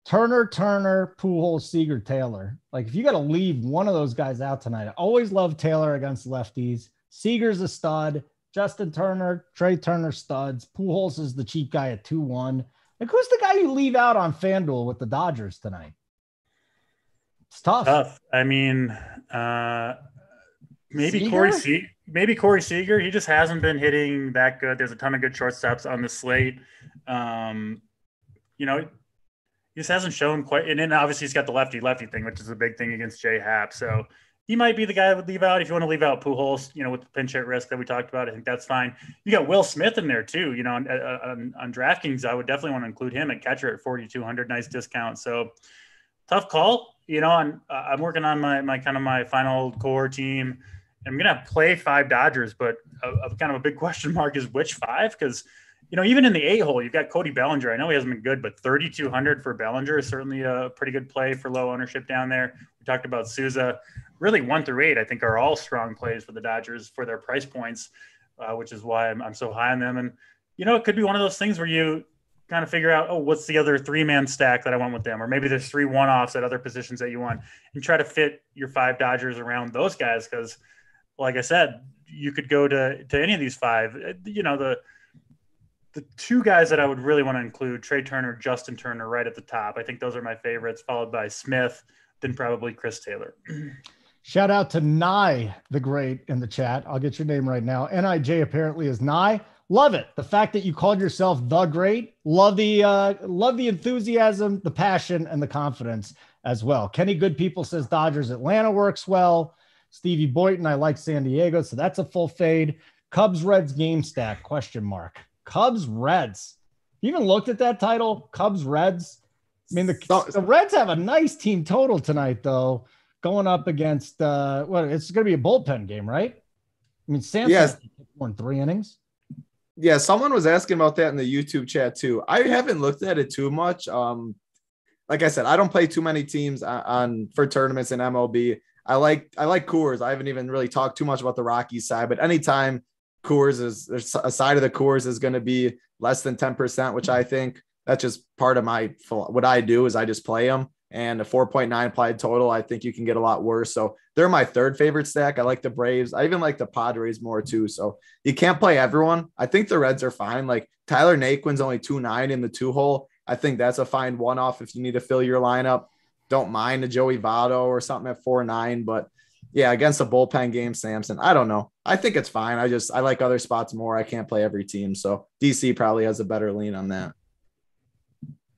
[SPEAKER 5] Turner, Pujols, Seager, Taylor. Like if you got to leave one of those guys out tonight, I always love Taylor against lefties. Seager's a stud. Justin Turner, Trey Turner studs. Pujols is the cheap guy at 2-1. Like who's the guy you leave out on FanDuel with the Dodgers tonight? It's tough.
[SPEAKER 3] I mean, maybe
[SPEAKER 5] Seager?
[SPEAKER 3] Corey Seager. He just hasn't been hitting that good. There's a ton of good shortstops on the slate. He just hasn't shown quite. And then obviously he's got the lefty thing, which is a big thing against JSURab. So he might be the guy I would leave out. If you want to leave out Pujols, with the pinch hit risk that we talked about, I think that's fine. You got Will Smith in there too. On DraftKings, I would definitely want to include him at catcher at 4,200, nice discount. So tough call. I'm working on my final core team. I'm gonna play 5 Dodgers, but kind of a big question mark is which 5 because. Even in the 8-hole, you've got Cody Bellinger. I know he hasn't been good, but 3,200 for Bellinger is certainly a pretty good play for low ownership down there. We talked about Souza. Really 1 through 8, I think, are all strong plays for the Dodgers for their price points, which is why I'm so high on them. And, it could be one of those things where you kind of figure out, what's the other 3-man stack that I want with them? Or maybe there's 3 one-offs at other positions that you want and try to fit your 5 Dodgers around those guys because, like I said, you could go to any of these five. You know, the two guys that I would really want to include, Trey Turner, Justin Turner, right at the top. I think those are my favorites, followed by Smith, then probably Chris Taylor.
[SPEAKER 5] Shout out to Nye the Great in the chat. I'll get your name right now. NIJ apparently is Nye. Love it. The fact that you called yourself the Great. Love the enthusiasm, the passion, and the confidence as well. Kenny Good People says Dodgers Atlanta works well. Stevie Boyton, I like San Diego, so that's a full fade. Cubs Reds game stack, question mark. Cubs Reds. You even looked at that title, Cubs Reds. I mean, the Reds have a nice team total tonight, though, going up against it's going to be a bullpen game, right? I mean, Samson won 3 innings.
[SPEAKER 7] Yeah, someone was asking about that in the YouTube chat too. I haven't looked at it too much. Like I said, I don't play too many teams for tournaments in MLB. I like Coors. I haven't even really talked too much about the Rockies side, but anytime there's a side of the Coors is going to be less than 10%, which I think that's just part of what I do is I just play them. And a 4.9 applied total, I think you can get a lot worse. So they're my third favorite stack. I like the Braves. I even like the Padres more too. So you can't play everyone. I think the Reds are fine. Like Tyler Naquin's only 2.9 in the 2-hole. I think that's a fine one-off if you need to fill your lineup. Don't mind a Joey Votto or something at 4.9. But yeah, against a bullpen game, Samson, I don't know. I think it's fine. I like other spots more. I can't play every team. So DC probably has a better lean on that.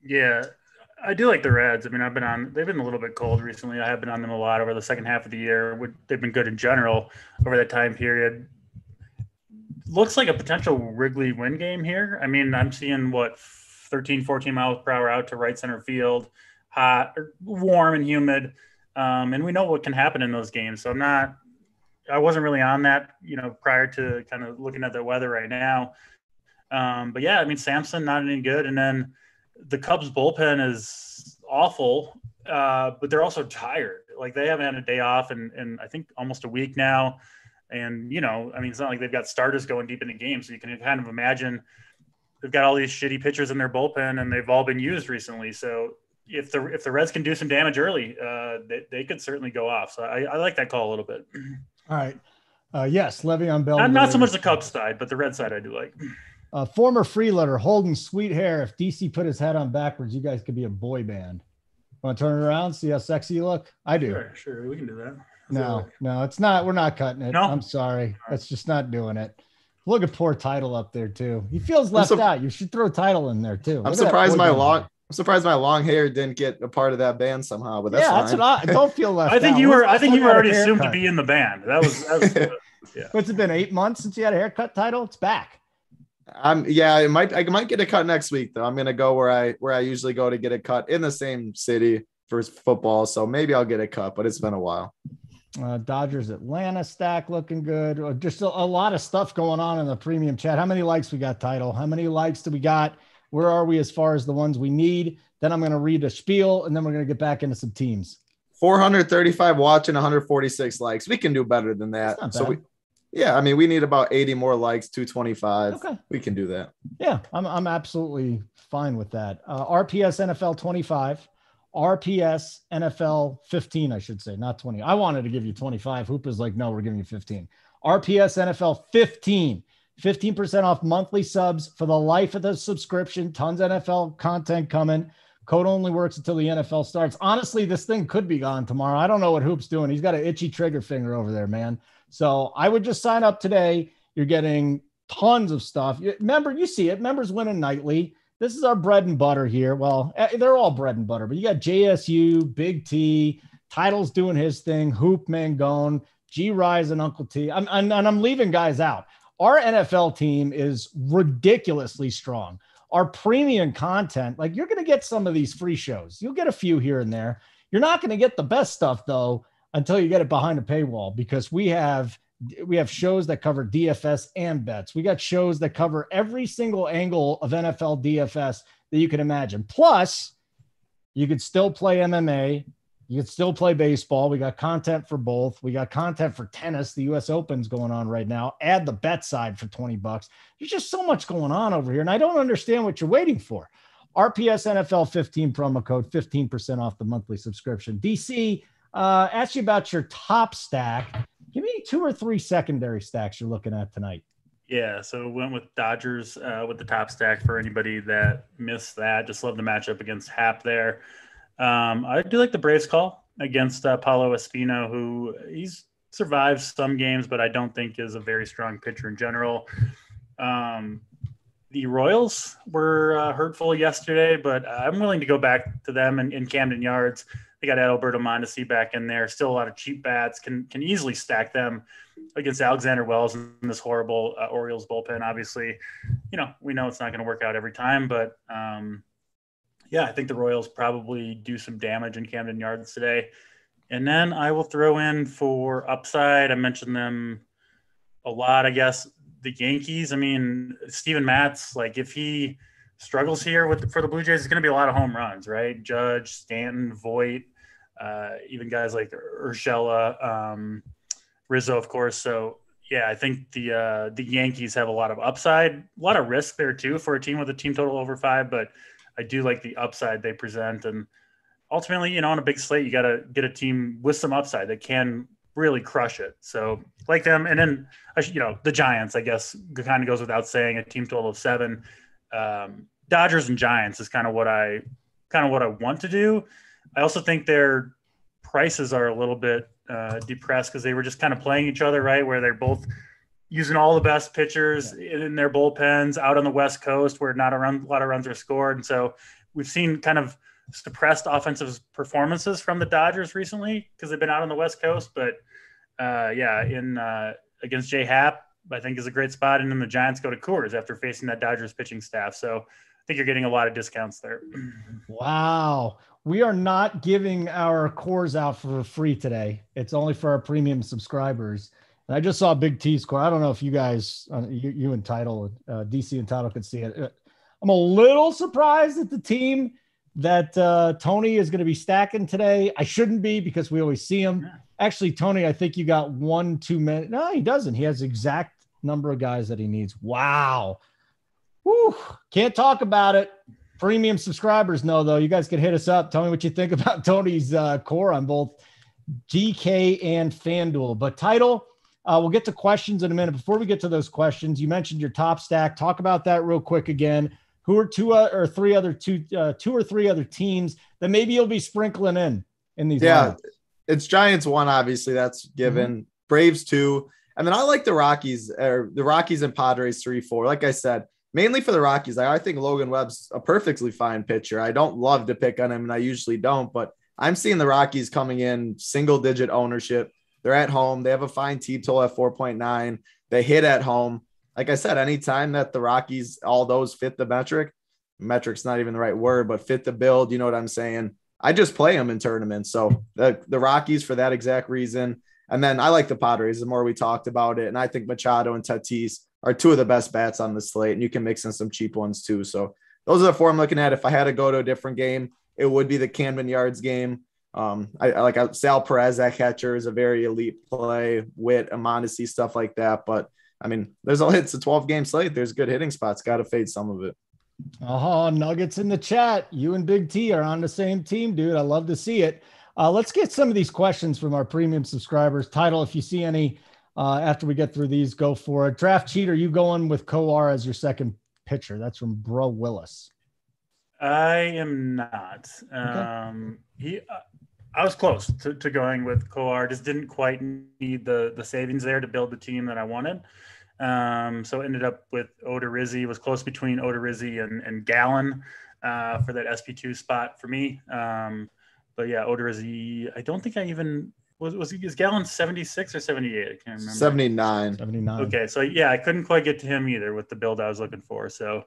[SPEAKER 3] Yeah. I do like the Reds. I mean, they've been a little bit cold recently. I have been on them a lot over the second half of the year. They've been good in general over that time period. Looks like a potential Wrigley win game here. I mean, I'm seeing 13, 14 miles per hour out to right center field, hot, warm and humid. And we know what can happen in those games. So I wasn't really on that, prior to kind of looking at the weather right now. But yeah, I mean, Samson, not any good. And then the Cubs bullpen is awful, but they're also tired. Like they haven't had a day off in I think almost a week now. And, I mean, it's not like they've got starters going deep into games. So you can kind of imagine they've got all these shitty pitchers in their bullpen and they've all been used recently. So if the Reds can do some damage early, they could certainly go off. So I like that call a little bit.
[SPEAKER 5] All right. Yes. Le'Veon Bell.
[SPEAKER 3] Not so much the Cubs side, but the Red side I do like.
[SPEAKER 5] Former freeloader Holden Sweet Hair. If DC put his hat on backwards, you guys could be a boy band. Want to turn it around? See how sexy you look? I do.
[SPEAKER 3] Sure. We can do that.
[SPEAKER 5] No, it's not. We're not cutting it.
[SPEAKER 3] No?
[SPEAKER 5] I'm sorry. That's just not doing it. Look at poor Title up there too. He feels left out. You should throw Title in there too.
[SPEAKER 7] I'm surprised my long hair didn't get a part of that band somehow, but that's fine.
[SPEAKER 5] What I don't feel left out.
[SPEAKER 3] I think you were already assumed to be in the band. That was yeah.
[SPEAKER 5] What's it been 8 months since you had a haircut, Title? It's back.
[SPEAKER 7] I might get a cut next week though. I'm gonna go where I usually go to get a cut in the same city for football. So maybe I'll get a cut, but it's been a while.
[SPEAKER 5] Dodgers Atlanta stack looking good. Just a lot of stuff going on in the premium chat. How many likes we got, Title? How many likes do we got? Where are we as far as the ones we need? Then I'm going to read a spiel and then we're going to get back into some teams.
[SPEAKER 7] 435 watching, 146 likes. We can do better than that. So we need about 80 more likes, 225.
[SPEAKER 5] Okay.
[SPEAKER 7] We can do that.
[SPEAKER 5] Yeah, I'm absolutely fine with that. RPS NFL 25. RPS NFL 15, I should say, not 20. I wanted to give you 25. Hoop is like, no, we're giving you 15. RPS NFL 15, 15% off monthly subs for the life of the subscription. Tons of NFL content coming. Code only works until the NFL starts. Honestly, this thing could be gone tomorrow. I don't know what Hoop's doing. He's got an itchy trigger finger over there, man. So I would just sign up today. You're getting tons of stuff. Remember, you see it. Members winning nightly. This is our bread and butter here. Well, they're all bread and butter, but you got JSU, Big T, Title's doing his thing, Hoop, Mangone, G Rise, and Uncle T. I'm leaving guys out. Our NFL team is ridiculously strong. Our premium content, like you're going to get some of these free shows. You'll get a few here and there. You're not going to get the best stuff, though, until you get it behind a paywall, because we have shows that cover DFS and bets. We got shows that cover every single angle of NFL DFS that you can imagine. Plus, you could still play MMA. You could still play baseball. We got content for both. We got content for tennis. The U.S. Open's going on right now. Add the bet side for $20. There's just so much going on over here, and I don't understand what you're waiting for. RPS NFL 15 promo code, 15% off the monthly subscription. DC, ask you about your top stack. Give any 2 or 3 secondary stacks you're looking at tonight?
[SPEAKER 3] Yeah, so went with Dodgers with the top stack for anybody that missed that. Just love the matchup against Hap there. I do like the Braves call against Paulo Espino, who he's survived some games, but I don't think is a very strong pitcher in general. The Royals were hurtful yesterday, but I'm willing to go back to them in Camden Yards. They got Adalberto Mondesi back in there. Still a lot of cheap bats. Can easily stack them against Alexander Wells in this horrible Orioles bullpen. Obviously, we know it's not going to work out every time, but I think the Royals probably do some damage in Camden Yards today. And then I will throw in for upside. I mentioned them a lot, I guess. The Yankees. I mean, Steven Matz, like if he struggles here for the Blue Jays, it's going to be a lot of home runs, right? Judge, Stanton, Voit, even guys like Urshela, Rizzo, of course. So yeah, I think the Yankees have a lot of upside, a lot of risk there too for a team with a team total over 5, but I do like the upside they present. And ultimately, on a big slate, you got to get a team with some upside that can really crush it. So like them. And then, the Giants, I guess, kind of goes without saying, a team total of 7. Dodgers and Giants is kind of what I want to do. I also think their prices are a little bit depressed because they were just kind of playing each other, right? Where they're both using all the best pitchers in their bullpens out on the West Coast where not a lot of runs are scored. And so we've seen kind of suppressed offensive performances from the Dodgers recently because they've been out on the West Coast. But against J Happ, I think is a great spot. And then the Giants go to Coors after facing that Dodgers pitching staff. So I think you're getting a lot of discounts there.
[SPEAKER 5] Wow. We are not giving our Coors out for free today. It's only for our premium subscribers. And I just saw Big T score. I don't know if you guys, you and Title, DC and Title could see it. I'm a little surprised at the team that Tony is going to be stacking today. I shouldn't be because we always see him. Actually, Tony, I think you got 1 too many. No, he doesn't. He has the exact number of guys that he needs. Wow. Whew. Can't talk about it. Premium subscribers know, though. You guys can hit us up. Tell me what you think about Tony's core on both DK and FanDuel. But Title, we'll get to questions in a minute. Before we get to those questions, you mentioned your top stack. Talk about that real quick again. Who are two or three other teams that maybe you'll be sprinkling in these?
[SPEAKER 7] Yeah, lineups? It's Giants 1, obviously that's given. Mm-hmm. Braves 2, and then I like the Rockies and Padres 3-4. Like I said, mainly for the Rockies, I think Logan Webb's a perfectly fine pitcher. I don't love to pick on him, and I usually don't, but I'm seeing the Rockies coming in single-digit ownership. They're at home. They have a fine team total at 4.9. They hit at home. Like I said, anytime that the Rockies, all those fit the metric's not even the right word, but fit the build, you know what I'm saying? I just play them in tournaments. So the Rockies for that exact reason. And then I like the Padres the more we talked about it. And I think Machado and Tatis are 2 of the best bats on the slate. And you can mix in some cheap ones too. So those are the 4 I'm looking at. If I had to go to a different game, it would be the Camden Yards game. I like Sal Perez, that catcher is a very elite play, Witt, Mondesi, stuff like that. But I mean, it's a 12-game slate. There's good hitting spots. Got to fade some of it.
[SPEAKER 5] Oh, Nuggets in the chat. You and Big T are on the same team, dude. I love to see it. Let's get some of these questions from our premium subscribers. Title, if you see any after we get through these, go for it. Draft Cheat, are you going with Coar as your second pitcher? That's from Bro Willis.
[SPEAKER 3] I am not. Okay. I was close to going with Coar. Just didn't quite need the savings there to build the team that I wanted. So ended up with Odorizzi. Was close between Odorizzi and Gallen for that SP2 spot for me. But yeah, Odorizzi, I don't think I even is Gallen 76 or 78? I can't remember.
[SPEAKER 7] 79.
[SPEAKER 3] Okay, so yeah, I couldn't quite get to him either with the build I was looking for. So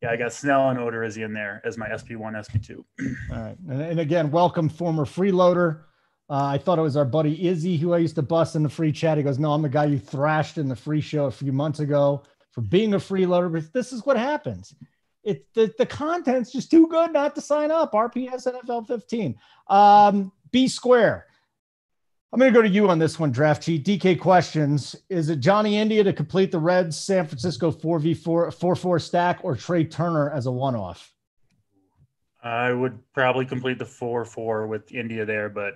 [SPEAKER 3] yeah, I got Snell and Odorizzi in there as my SP1, SP2.
[SPEAKER 5] All right, and again, welcome former freeloader. I thought it was our buddy Izzy who I used to bust in the free chat. He goes, no, I'm the guy you thrashed in the free show a few months ago for being a freeloader. But this is what happens. The content's just too good not to sign up. RPS NFL 15. B Square. I'm going to go to you on this one, Draft Cheat. DK questions. Is it Johnny India to complete the Reds San Francisco 4-4 stack or Trey Turner as a one-off?
[SPEAKER 3] I would probably complete the 4-4 with India there, but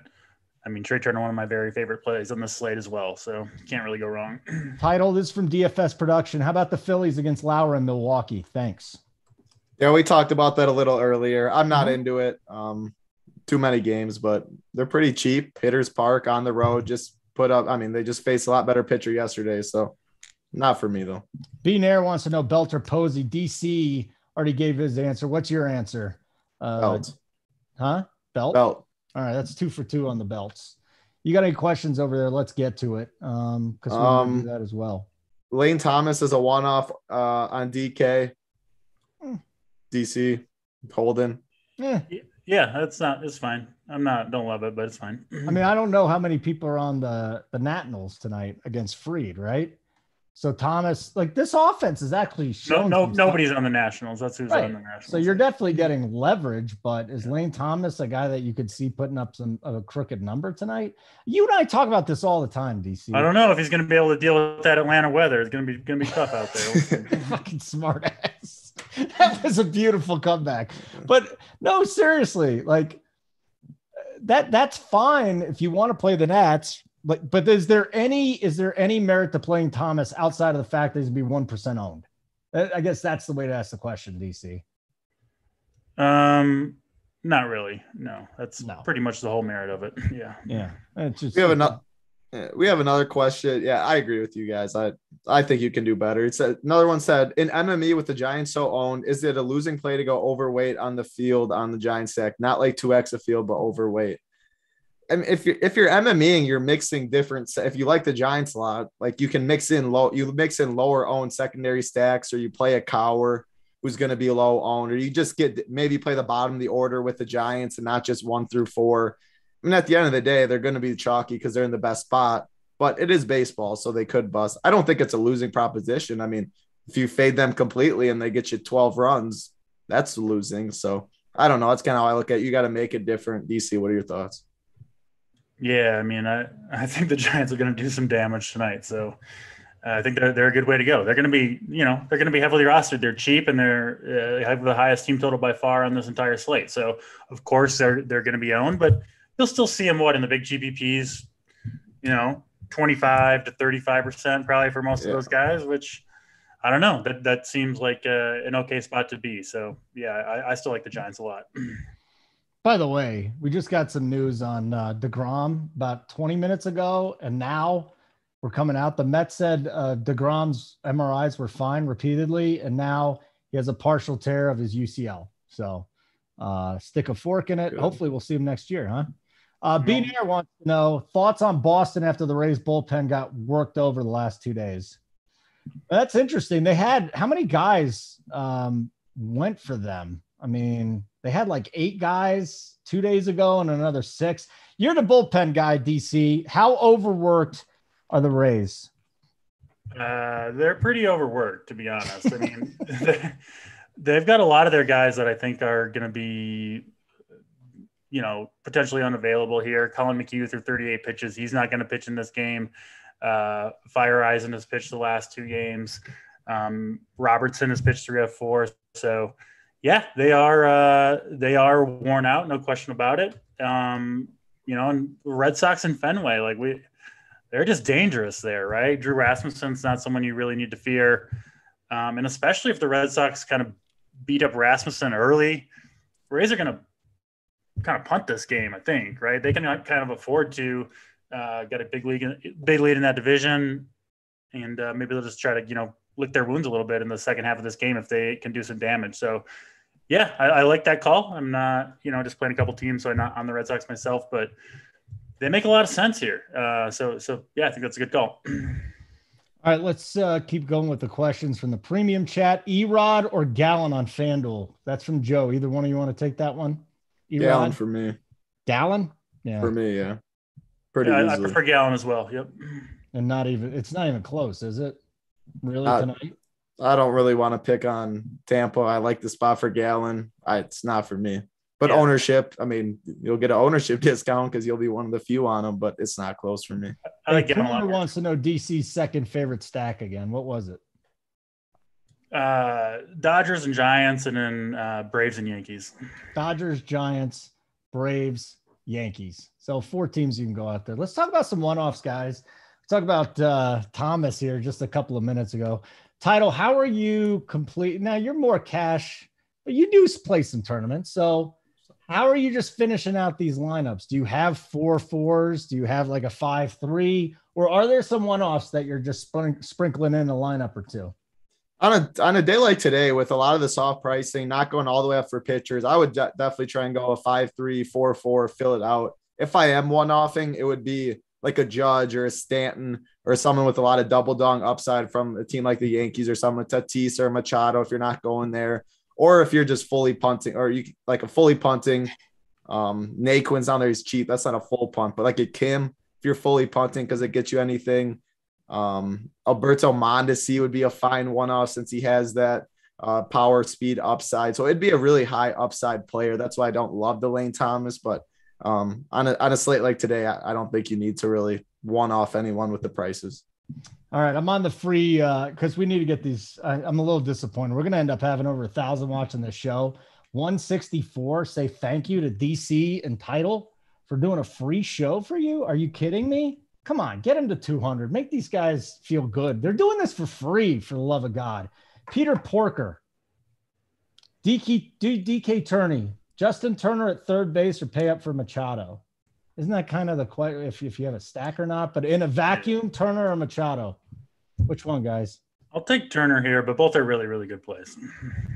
[SPEAKER 3] I mean, Trey Turner, one of my very favorite plays on this slate as well. So can't really go wrong.
[SPEAKER 5] Title, this is from DFS Production. How about the Phillies against Lauer in Milwaukee? Thanks.
[SPEAKER 7] Yeah, we talked about that a little earlier. I'm not into it. Too many games, but they're pretty cheap. Hitters Park on the road, just put up. I mean, they just faced a lot better pitcher yesterday, so not for me though.
[SPEAKER 5] B Nair wants to know Belt or Posey. DC already gave his answer. What's your answer?
[SPEAKER 7] Belt.
[SPEAKER 5] Huh? Belt?
[SPEAKER 7] Belt.
[SPEAKER 5] All right, that's 2 for 2 on the belts. You got any questions over there? Let's get to it. Because we want to do that as well.
[SPEAKER 7] Lane Thomas is a one-off on DK. DC Holden.
[SPEAKER 5] Yeah.
[SPEAKER 3] Yeah, it's fine. Don't love it, but it's fine.
[SPEAKER 5] I mean, I don't know how many people are on the Nationals tonight against Fried, right? So Thomas, like this offense is actually showing.
[SPEAKER 3] Nobody's on the Nationals. That's who's on the Nationals.
[SPEAKER 5] So you're definitely getting leverage, but is Lane Thomas a guy that you could see putting up a crooked number tonight? You and I talk about this all the time, DC.
[SPEAKER 3] I don't know if he's going to be able to deal with that Atlanta weather. It's going to be tough out there.
[SPEAKER 5] Fucking smart ass. That was a beautiful comeback. But no, seriously, like that's fine if you want to play the Nats. But is there any merit to playing Thomas outside of the fact that he's going to be 1% owned? I guess that's the way to ask the question, DC.
[SPEAKER 3] Not really. No, that's pretty much the whole merit of it. Yeah.
[SPEAKER 5] Yeah. It's just,
[SPEAKER 7] we have another question. Yeah, I agree with you guys. I think you can do better. It said another one said in MME with the Giants so owned, is it a losing play to go overweight on the field on the Giants stack? Not like 2x a field, but overweight. I mean, if you're MMEing, you're mixing different. If you like the Giants a lot, like you can mix in lower owned secondary stacks, or you play a Cower who's going to be low owned, or you just maybe play the bottom of the order with the Giants and not just 1 through 4. I mean, at the end of the day, they're going to be chalky because they're in the best spot, but it is baseball, so they could bust. I don't think it's a losing proposition. I mean, if you fade them completely and they get you 12 runs, that's losing. So I don't know. That's kind of how I look at it. You got to make it different. DC, what are your thoughts?
[SPEAKER 3] Yeah, I mean, I think the Giants are going to do some damage tonight. So I think they're a good way to go. They're going to be, they're going to be heavily rostered. They're cheap and they have the highest team total by far on this entire slate. So of course they're going to be owned, but you'll still see them in the big GPPs, 25 to 35% probably for most of those guys, which I don't know. That seems like an okay spot to be. So yeah, I still like the Giants a lot.
[SPEAKER 5] By the way, we just got some news on DeGrom about 20 minutes ago, and now we're coming out. The Mets said DeGrom's MRIs were fine repeatedly, and now he has a partial tear of his UCL. So stick a fork in it. Good. Hopefully we'll see him next year, huh? B Nair wants to know thoughts on Boston after the Rays bullpen got worked over the last 2 days. That's interesting. They had how many guys went for them? I mean, they had like 8 guys 2 days ago and another 6. You're the bullpen guy, DC. How overworked are the Rays?
[SPEAKER 3] They're pretty overworked, to be honest. I mean, they've got a lot of their guys that I think are going to be, potentially unavailable here. Colin McHugh threw 38 pitches. He's not going to pitch in this game. Fire Eisen has pitched the last 2 games. Robertson has pitched 3 of 4. So, yeah, they are worn out, no question about it. And Red Sox and Fenway, they're just dangerous there, right? Drew Rasmussen's not someone you really need to fear. And especially if the Red Sox kind of beat up Rasmussen early, Rays are going to kind of punt this game, I think, right? They can kind of afford to get a big lead in that division. And maybe they'll just try to, lick their wounds a little bit in the second half of this game if they can do some damage. So, yeah, I like that call. I'm not, just playing a couple teams, so I'm not on the Red Sox myself, but they make a lot of sense here. So yeah, I think that's a good call.
[SPEAKER 5] All right, let's keep going with the questions from the premium chat. Erod or Gallon on FanDuel? That's from Joe. Either one of you want to take that one? Erod?
[SPEAKER 7] Gallon for me.
[SPEAKER 5] Gallon? Yeah.
[SPEAKER 7] For me, yeah. Pretty easily.
[SPEAKER 3] I prefer Gallon as well. Yep.
[SPEAKER 5] And it's not even close, is it? Really tonight?
[SPEAKER 7] I don't really want to pick on Tampa. I like the spot for Gallon. It's not for me. But ownership, I mean, you'll get an ownership discount because you'll be one of the few on them, but it's not close for me.
[SPEAKER 3] I like Gallon a lot more.
[SPEAKER 5] Wants to know DC's second favorite stack again. What was it?
[SPEAKER 3] Dodgers and Giants, and then Braves and Yankees.
[SPEAKER 5] Dodgers, Giants, Braves, Yankees. So 4 teams you can go out there. Let's talk about some one-offs, guys. Talk about Thomas here just a couple of minutes ago. Title, how are you complete? Now you're more cash, but you do play some tournaments. So how are you just finishing out these lineups? Do you have 4 4s? Do you have like a 5-3? Or are there some one-offs that you're just sprinkling in a lineup or two?
[SPEAKER 7] On a day like today, with a lot of the soft pricing, not going all the way up for pitchers, I would definitely try and go a 5-3, 4-4, fill it out. If I am one-offing, it would be like a Judge or a Stanton or someone with a lot of double dong upside from a team like the Yankees, or someone with Tatis or Machado if you're not going there. Or if you're just fully punting, or you like a fully punting, Naquin's down there, he's cheap. That's not a full punt, but like a Kim, if you're fully punting because it gets you anything. Alberto Mondesi would be a fine one-off since he has that power speed upside. So it'd be a really high upside player. That's why I don't love Delane Thomas, but on a slate like today, I don't think you need to really one-off anyone with the prices.
[SPEAKER 5] All right, I'm on the free because we need to get these. I'm a little disappointed. We're going to end up having over 1,000 watching this show. 164. Say thank you to DC and Title for doing a free show for you. Are you kidding me? Come on, get them to 200. Make these guys feel good. They're doing this for free, for the love of God. Peter Porker, DK Turney, Justin Turner at third base, or pay up for Machado. Isn't that kind of the question if you have a stack or not? But in a vacuum, Turner or Machado? Which one, guys?
[SPEAKER 3] I'll take Turner here, but both are really, really good plays.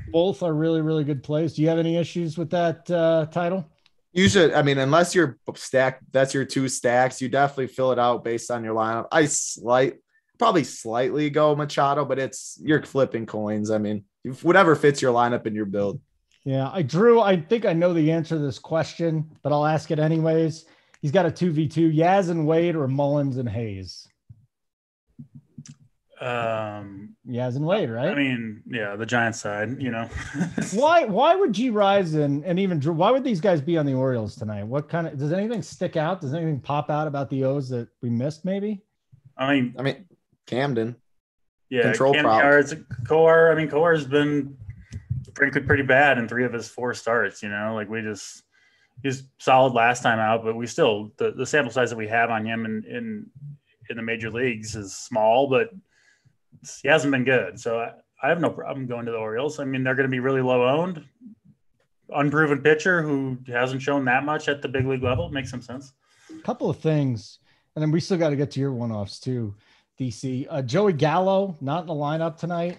[SPEAKER 5] Both are really, really good plays. Do you have any issues with that Title?
[SPEAKER 7] You should. I mean, unless you're stacked, that's your 2 stacks. You definitely fill it out based on your lineup. Probably slightly go Machado, but you're flipping coins. I mean, whatever fits your lineup and your build.
[SPEAKER 5] Yeah, I think I know the answer to this question, but I'll ask it anyways. He's got a 2v2, Yaz and Wade or Mullins and Hayes. Yaz and Wade, right?
[SPEAKER 3] I mean, yeah, the Giants side,
[SPEAKER 5] Why would G Rise and even Drew, why would these guys be on the Orioles tonight? What kind of, does anything stick out? Does anything pop out about the O's that we missed maybe?
[SPEAKER 3] I mean
[SPEAKER 7] Camden.
[SPEAKER 3] Yeah,
[SPEAKER 7] control
[SPEAKER 3] Camden
[SPEAKER 7] prop.
[SPEAKER 3] Yards, Coar. I mean, Coar's been pretty bad in 3 of his 4 starts, he's solid last time out, but we still, the sample size that we have on him in the major leagues is small, but he hasn't been good. So I have no problem going to the Orioles. I mean, they're going to be really low owned, unproven pitcher who hasn't shown that much at the big league level. It makes some sense.
[SPEAKER 5] A couple of things. And then we still got to get to your one-offs too, DC. Joey Gallo, not in the lineup tonight.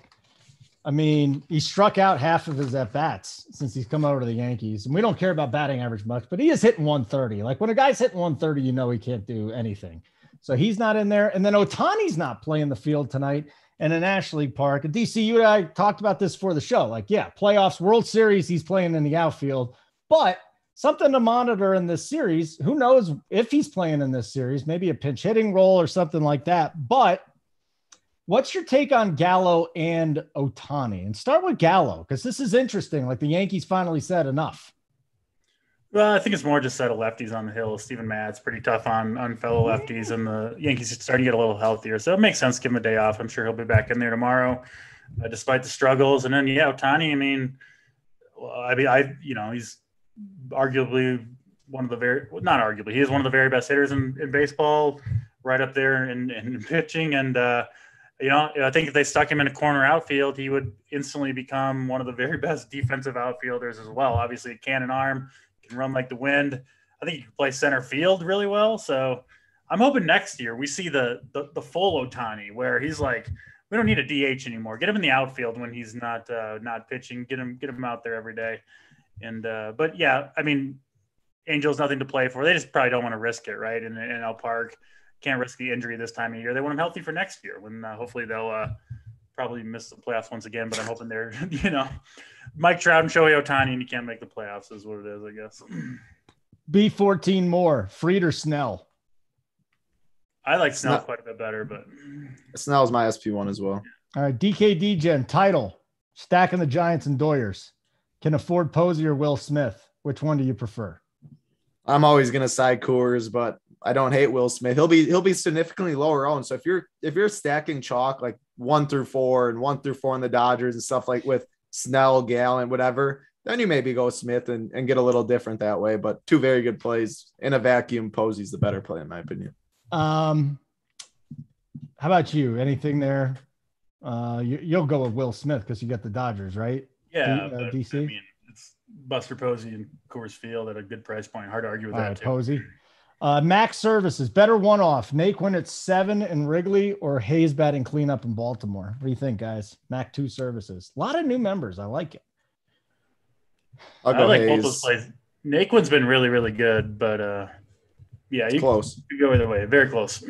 [SPEAKER 5] I mean, he struck out half of his at-bats since he's come over to the Yankees. And we don't care about batting average much, but he is hitting 130. Like when a guy's hitting 130, he can't do anything. So he's not in there. And then Ohtani's not playing the field tonight and in National League Park. And DC, you and I talked about this for the show. Like, yeah, playoffs, World Series, he's playing in the outfield. But something to monitor in this series. Who knows if he's playing in this series, maybe a pinch hitting role or something like that. But what's your take on Gallo and Ohtani? And start with Gallo, because this is interesting. Like the Yankees finally said enough.
[SPEAKER 3] Well, I think it's more just set of lefties on the hill. Steven Matt's pretty tough on fellow lefties, and the Yankees are starting to get a little healthier. So it makes sense to give him a day off. I'm sure he'll be back in there tomorrow, despite the struggles. And then, Ohtani, he's arguably one of the he is one of the very best hitters in baseball, right up there in pitching. And, I think if they stuck him in a corner outfield, he would instantly become one of the very best defensive outfielders as well. Obviously, a cannon arm, can run like the wind. I think he can play center field really well. So I'm hoping next year we see the full Ohtani, where he's like, we don't need a DH anymore. Get him in the outfield when he's not pitching. Get him out there every day. And but yeah, I mean, Angels nothing to play for. They just probably don't want to risk it, right? In El Park, can't risk the injury this time of year. They want him healthy for next year when hopefully they'll probably miss the playoffs once again. But I'm hoping they're Mike Trout and Shohei Ohtani, and you can't make the playoffs is what it is, I guess.
[SPEAKER 5] B14 more, Fried or Snell?
[SPEAKER 3] I like Snell quite a bit better, but
[SPEAKER 7] Snell's my SP1 as well.
[SPEAKER 5] All right, DKD Gen Title, stacking the Giants and Doyers. Can afford Posey or Will Smith. Which one do you prefer?
[SPEAKER 7] I'm always gonna side Coors, but I don't hate Will Smith. He'll be significantly lower owned. So if you're stacking chalk like 1 through 4 and 1 through 4 on the Dodgers and stuff like with Snell, Gallen, whatever, then you maybe go Smith and get a little different that way. But two very good plays in a vacuum. Posey's the better play in my opinion.
[SPEAKER 5] How about you? Anything there? You'll go with Will Smith because you got the Dodgers, right?
[SPEAKER 3] Yeah,
[SPEAKER 5] DC.
[SPEAKER 3] I mean, it's Buster Posey and Coors Field at a good price point. Hard to argue with
[SPEAKER 5] All
[SPEAKER 3] that
[SPEAKER 5] right,
[SPEAKER 3] too.
[SPEAKER 5] Posey. Max Services, better one-off. Naquin at 7 in Wrigley or Hayes batting cleanup in Baltimore? What do you think, guys? Mac 2 Services. A lot of new members. I like it.
[SPEAKER 7] I'll go
[SPEAKER 3] I like
[SPEAKER 7] Hayes.
[SPEAKER 3] both those plays. Naquin's been really, really good, but yeah, you
[SPEAKER 7] Close.
[SPEAKER 3] could go either way. Very close.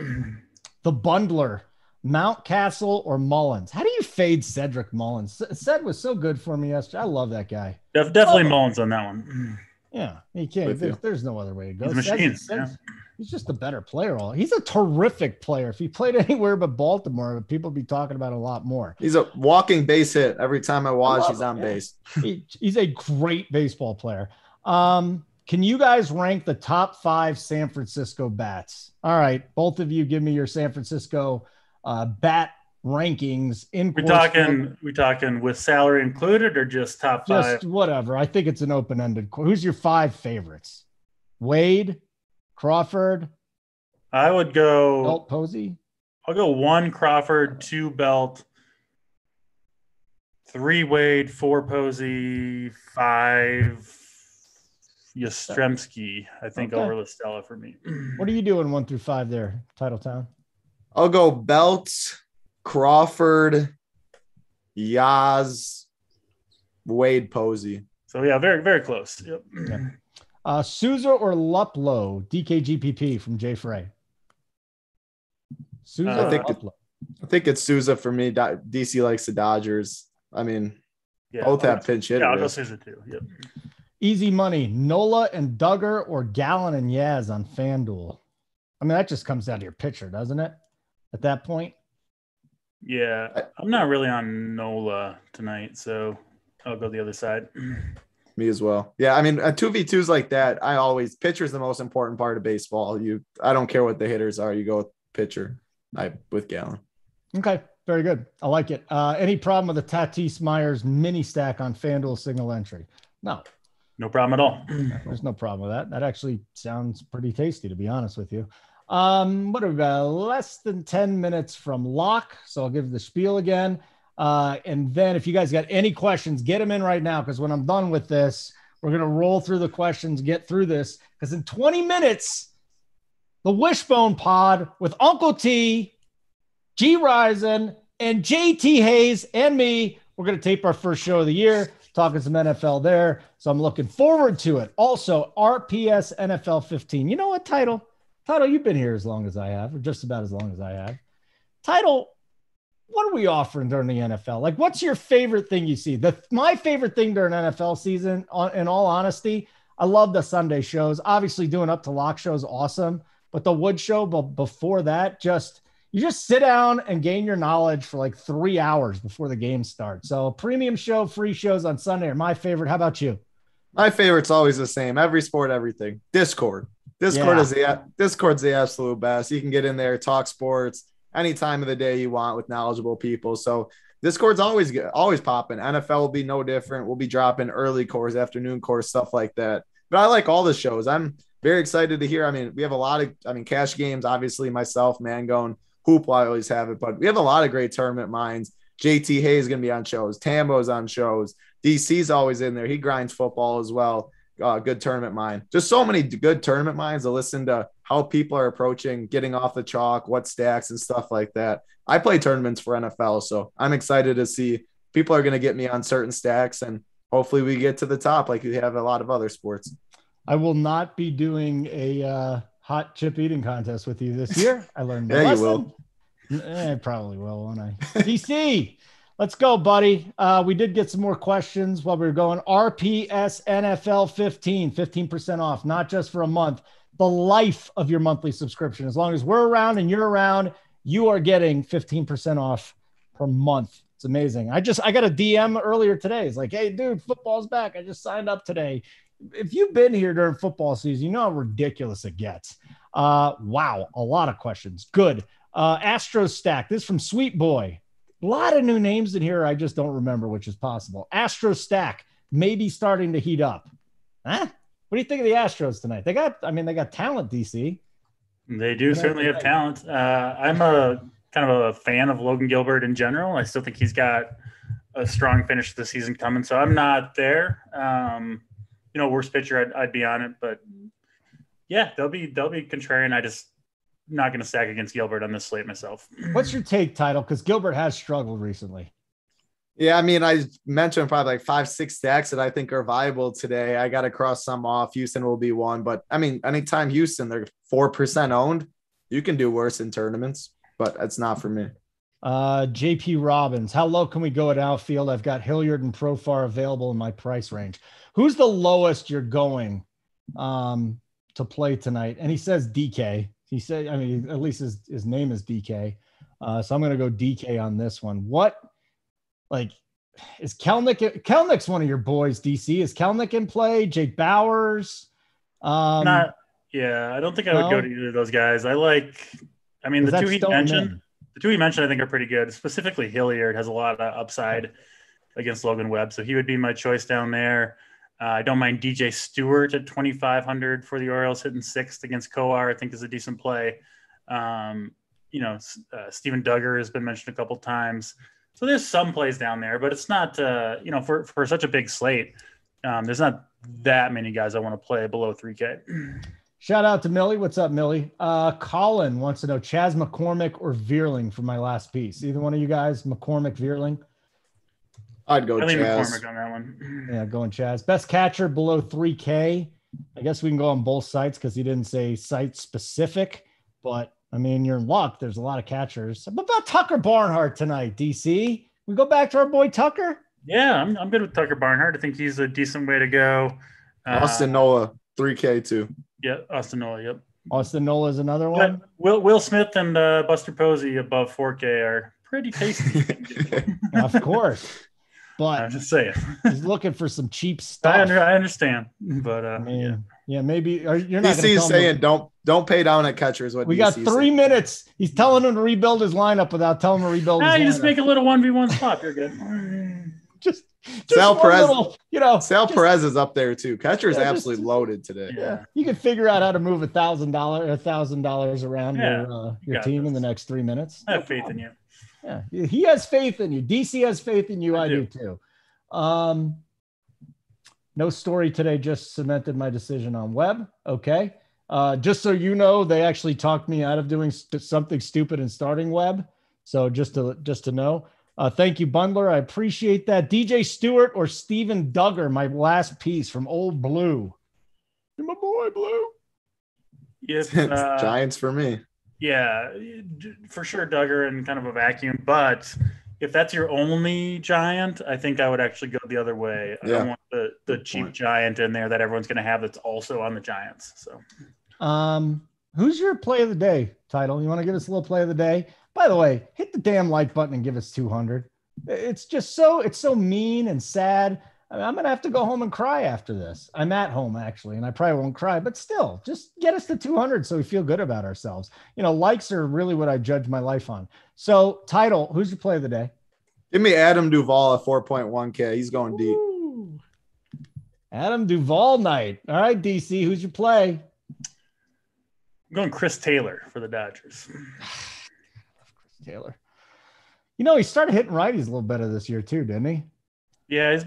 [SPEAKER 5] The Bundler, Mountcastle or Mullins? How do you fade Cedric Mullins? Ced was so good for me yesterday. I love that guy.
[SPEAKER 3] Definitely Mullins on that one.
[SPEAKER 5] Yeah, he can't. There's no other way to go.
[SPEAKER 3] He's machines.
[SPEAKER 5] He's just a better player. He's a terrific player. If he played anywhere but Baltimore, people would be talking about it a lot more.
[SPEAKER 7] He's a walking base hit. Every time I watch, he's on base.
[SPEAKER 5] He's a great baseball player. Can you guys rank the top 5 San Francisco bats? All right, both of you give me your San Francisco bat rankings.
[SPEAKER 3] We talking with salary included or just top 5?
[SPEAKER 5] Just whatever. I think it's an open-ended. Who's your 5 favorites? Wade, Crawford.
[SPEAKER 3] I would go
[SPEAKER 5] Belt, Posey.
[SPEAKER 3] I'll go 1 Crawford, 2 Belt, 3 Wade, 4 Posey, 5 Yastrzemski. I think over Listella for me.
[SPEAKER 5] What are you doing 1 through 5 there, Titletown?
[SPEAKER 7] I'll go Belt, Crawford, Yaz, Wade, Posey.
[SPEAKER 3] So yeah, very, very close. Yep.
[SPEAKER 5] Okay. Souza or Luplow, DKGPP from Jay Frey. Souza
[SPEAKER 7] I think it's Souza for me. DC likes the Dodgers. I mean, both have pinch hitters.
[SPEAKER 3] Yeah, I'll go Souza too. Yep.
[SPEAKER 5] Easy money, Nola and Duggar or Gallen and Yaz on FanDuel. I mean, that just comes down to your pitcher, doesn't it? At that point.
[SPEAKER 3] Yeah, I'm not really on Nola tonight, so I'll go the other side.
[SPEAKER 7] Me as well. Yeah, I mean, 2v2s like that, pitcher's the most important part of baseball. I don't care what the hitters are. You go with pitcher. With Gallen.
[SPEAKER 5] Okay, very good. I like it. Any problem with the Tatis Myers mini stack on FanDuel single entry? No.
[SPEAKER 3] No problem at all.
[SPEAKER 5] There's no problem with that. That actually sounds pretty tasty, to be honest with you. What are we got? Less than 10 minutes from lock. So I'll give the spiel again. And then if you guys got any questions, get them in right now. Because when I'm done with this, we're going to roll through the questions, get through this. Because in 20 minutes, the Wishbone Pod with Uncle T, G Risen, and JT Hayes and me. We're going to tape our first show of the year, talking some NFL there. So I'm looking forward to it. Also, RPS NFL 15. You know what, Title, you've been here as long as I have, or just about as long as I have. Title, what are we offering during the NFL? Like, what's your favorite thing you see? My favorite thing during NFL season, in all honesty, I love the Sunday shows. Obviously, doing Up to Lock show is awesome. But the Wood Show, but before that, you just sit down and gain your knowledge for like 3 hours before the game starts. So premium show, free shows on Sunday are my favorite. How about you?
[SPEAKER 7] My favorite's always the same. Every sport, everything. Discord. Discord's the absolute best. You can get in there, talk sports any time of the day you want with knowledgeable people. So Discord's always popping. NFL will be no different. We'll be dropping early course, afternoon course, stuff like that. But I like all the shows. I'm very excited to hear. I mean, we have a lot of, cash games, obviously myself, Mangone, Hoop, I always have it, but we have a lot of great tournament minds. JT Hayes is going to be on shows. Tambo's on shows. DC's always in there. He grinds football as well. Good tournament mind. Just so many good tournament minds to listen to how people are approaching getting off the chalk, what stacks and stuff like that. I play tournaments for NFL, so I'm excited to see people are going to get me on certain stacks, and hopefully we get to the top like we have a lot of other sports.
[SPEAKER 5] I will not be doing a hot chip eating contest with you this year. I learned my lesson.
[SPEAKER 7] You will.
[SPEAKER 5] I probably will, won't I? DC, let's go, buddy. We did get some more questions while we were going. RPS NFL 15% off, not just for a month, the life of your monthly subscription. As long as we're around and you're around, you are getting 15% off per month. It's amazing. I got a DM earlier today. It's like, hey, dude, football's back. I just signed up today. If you've been here during football season, you know how ridiculous it gets. Wow, a lot of questions. Good. Astros Stack. This is from Sweet Boy. A lot of new names in here. I just don't remember which is possible. Astros Stack. maybe starting to heat up. Huh? What do you think of the Astros tonight? They got talent, DC.
[SPEAKER 3] They do certainly have talent. I'm a kind of a fan of Logan Gilbert in general. I still think he's got a strong finish to the season coming. So I'm not there. Worst pitcher, I'd be on it, but yeah, they'll be contrarian. I just not going to stack against Gilbert on this slate myself.
[SPEAKER 5] What's your take, Title? Because Gilbert has struggled recently.
[SPEAKER 7] Yeah, I mean, I mentioned probably like 5-6 stacks that I think are viable today. I got to cross some off. Houston will be one, but I mean, anytime Houston, they're 4% owned. You can do worse in tournaments, but it's not for me.
[SPEAKER 5] JP Robbins, how low can we go at outfield? I've got Hilliard and Profar available in my price range. Who's the lowest you're going to play tonight? And he says DK. He said, I mean, at least his name is DK. So I'm going to go DK on this one. What? Like, is Kelnick's one of your boys, DC? Is Kelnick in play? Jake Bowers?
[SPEAKER 3] I don't think I would go to either of those guys. The two he mentioned, I think are pretty good. Specifically, Hilliard has a lot of upside against Logan Webb. So he would be my choice down there. I don't mind DJ Stewart at 2,500 for the Orioles, hitting sixth against Coar, I think is a decent play. Steven Duggar has been mentioned a couple times. So there's some plays down there, but it's not, for such a big slate, there's not that many guys I want to play below 3K.
[SPEAKER 5] Shout out to Millie. What's up, Millie? Colin wants to know Chas McCormick or Veerling for my last piece. Either one of you guys, McCormick, Veerling?
[SPEAKER 7] I'd go
[SPEAKER 3] Chas.
[SPEAKER 7] McCormick
[SPEAKER 3] on that one.
[SPEAKER 5] Yeah, going Chas. Best catcher below 3K. I guess we can go on both sites because he didn't say site specific, but I mean, you're in luck. There's a lot of catchers. What about Tucker Barnhart tonight, DC? We go back to our boy Tucker?
[SPEAKER 3] Yeah, I'm good with Tucker Barnhart. I think he's a decent way to go.
[SPEAKER 7] Austin Nola, 3K too.
[SPEAKER 3] Yeah, Austin Nola, yep.
[SPEAKER 5] Austin Nola is another one.
[SPEAKER 3] Will Smith and Buster Posey above 4K are pretty tasty.
[SPEAKER 5] Of course. But
[SPEAKER 3] I'm just saying.
[SPEAKER 5] He's looking for some cheap stuff.
[SPEAKER 3] I understand. But
[SPEAKER 5] maybe you're not
[SPEAKER 7] DC's saying don't pay down at catchers.
[SPEAKER 5] We got 3 minutes. He's telling him to rebuild his lineup without telling him to rebuild his lineup.
[SPEAKER 3] You just make a little 1v1 swap. You're good.
[SPEAKER 5] just
[SPEAKER 7] Sal Perez,
[SPEAKER 5] Sal
[SPEAKER 7] Perez is up there too. Catcher is absolutely loaded today.
[SPEAKER 5] Yeah, you can figure out how to move $1,000 around your team in the next 3 minutes.
[SPEAKER 3] I have faith in you.
[SPEAKER 5] Yeah, he has faith in you. DC has faith in you. I do too. No story today. Just cemented my decision on Webb. Okay. Just so you know, they actually talked me out of doing something stupid and starting Webb. So just to know. Thank you, Bundler. I appreciate that. DJ Stewart or Steven Duggar, my last piece from Old Blue. You're my boy, Blue.
[SPEAKER 3] Yes,
[SPEAKER 7] Giants for me.
[SPEAKER 3] Yeah, for sure, Duggar in kind of a vacuum. But if that's your only Giant, I think I would actually go the other way. I don't want the cheap Giant in there that everyone's going to have that's also on the Giants. So,
[SPEAKER 5] who's your play of the day, Title? You want to give us a little play of the day? By the way, hit the damn like button and give us 200. It's just so mean and sad. I mean, I'm going to have to go home and cry after this. I'm at home, actually, and I probably won't cry, but still, just get us to 200 so we feel good about ourselves. Likes are really what I judge my life on. So, Title, who's your play of the day?
[SPEAKER 7] Give me Adam Duvall at 4.1K. He's going deep.
[SPEAKER 5] Ooh. Adam Duvall night. All right, DC, who's your play?
[SPEAKER 3] I'm going Chris Taylor for the Dodgers.
[SPEAKER 5] Chris Taylor. He started hitting righties a little better this year too, didn't he?
[SPEAKER 3] Yeah, he's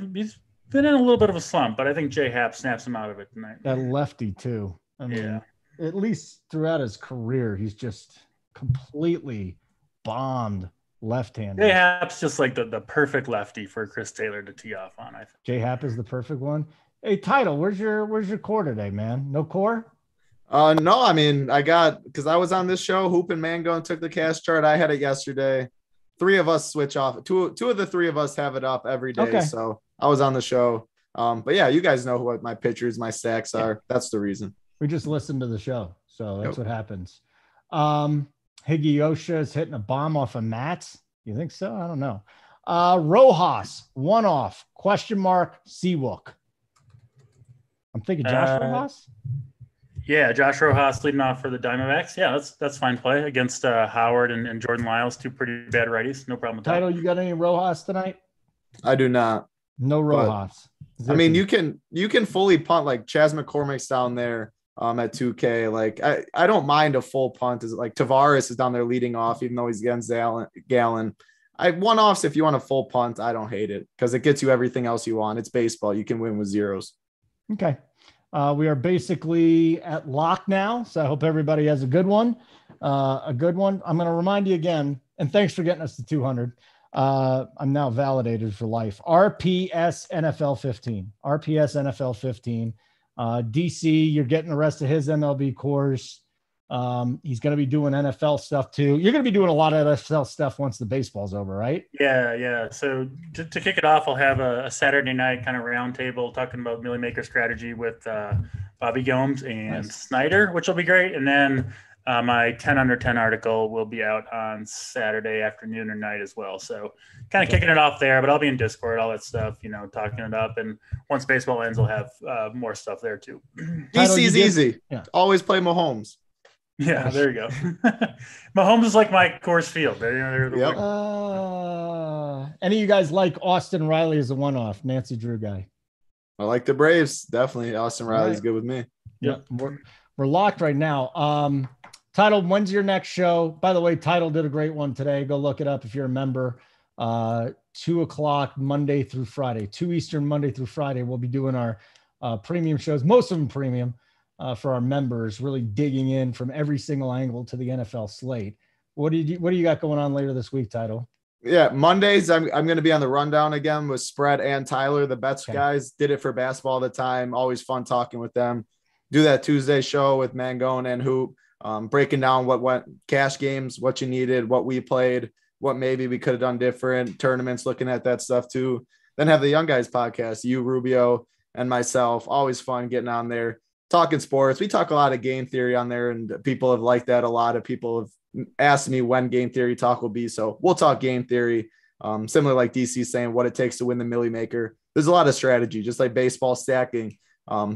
[SPEAKER 3] been in a little bit of a slump, but I think JSURab snaps him out of it tonight.
[SPEAKER 5] That lefty too. I mean, at least throughout his career, he's just completely bombed left-handed.
[SPEAKER 3] JSURab's just like the perfect lefty for Chris Taylor to tee off on, I think.
[SPEAKER 5] JSURab is the perfect one. Hey, Title, where's your core today, man? No core?
[SPEAKER 7] No, I mean, because I was on this show, Hoop and Mango, and took the cash chart. I had it yesterday. 3 of us switch off. Two of the 3 of us have it up every day. Okay. So I was on the show. But yeah, you guys know what my pitchers, my stacks are. That's the reason.
[SPEAKER 5] We just listened to the show. So that's what happens. Higgyosha is hitting a bomb off of Mats. You think so? I don't know. Rojas, one off, question mark, Seawook. I'm thinking Josh Rojas.
[SPEAKER 3] Yeah, Josh Rojas leading off for the Diamondbacks. Yeah, that's fine play against Howard and Jordan Lyles, 2 pretty bad righties. No problem with that.
[SPEAKER 5] Title, you got any Rojas tonight?
[SPEAKER 7] I do not.
[SPEAKER 5] No Rojas.
[SPEAKER 7] I mean, you can fully punt, like Chas McCormick's down there at 2K. Like I don't mind a full punt. Is like Tavares is down there leading off, even though he's against Gallen. One-offs, if you want a full punt, I don't hate it because it gets you everything else you want. It's baseball. You can win with zeros.
[SPEAKER 5] Okay. We are basically at lock now, so I hope everybody has a good one. I'm going to remind you again, and thanks for getting us to 200. I'm now validated for life. RPS NFL 15. RPS NFL 15. DC, you're getting the rest of his MLB course. He's going to be doing NFL stuff too. You're going to be doing a lot of NFL stuff once the baseball's over, right?
[SPEAKER 3] Yeah. So to kick it off, I'll have a Saturday night kind of roundtable talking about Millie Maker strategy with Bobby Gomes and Snyder, which will be great. And then my 10 under 10 article will be out on Saturday afternoon or night as well. So kind of kicking it off there, but I'll be in Discord, all that stuff, talking it up. And once baseball ends, we'll have more stuff there too.
[SPEAKER 7] DC's easy. Yeah. Always play Mahomes.
[SPEAKER 3] Yeah, there you go. Mahomes is like my course field.
[SPEAKER 5] Yep. Any of you guys like Austin Riley as a one-off? Nancy Drew guy.
[SPEAKER 7] I like the Braves. Definitely. Austin Riley's good with me.
[SPEAKER 5] Yeah. We're locked right now. Title, when's your next show? By the way, Title did a great one today. Go look it up if you're a member. 2:00 Monday through Friday, 2 Eastern Monday through Friday. We'll be doing our premium shows, most of them premium. For our members, really digging in from every single angle to the NFL slate. What do you got going on later this week, Title?
[SPEAKER 7] Yeah, Mondays I'm going to be on the rundown again with Spread and Tyler, the bets guys. Did it for basketball all the time. Always fun talking with them. Do that Tuesday show with Mangone and Hoop, breaking down what went, cash games, what you needed, what we played, what maybe we could have done different, tournaments, looking at that stuff too. Then have the Young Guys podcast, you, Rubio, and myself. Always fun getting on there. Talking sports. We talk a lot of game theory on there, and people have liked that. A lot of people have asked me when game theory talk will be. So we'll talk game theory. Similar like DC saying what it takes to win the Millie Maker. There's a lot of strategy, just like baseball stacking.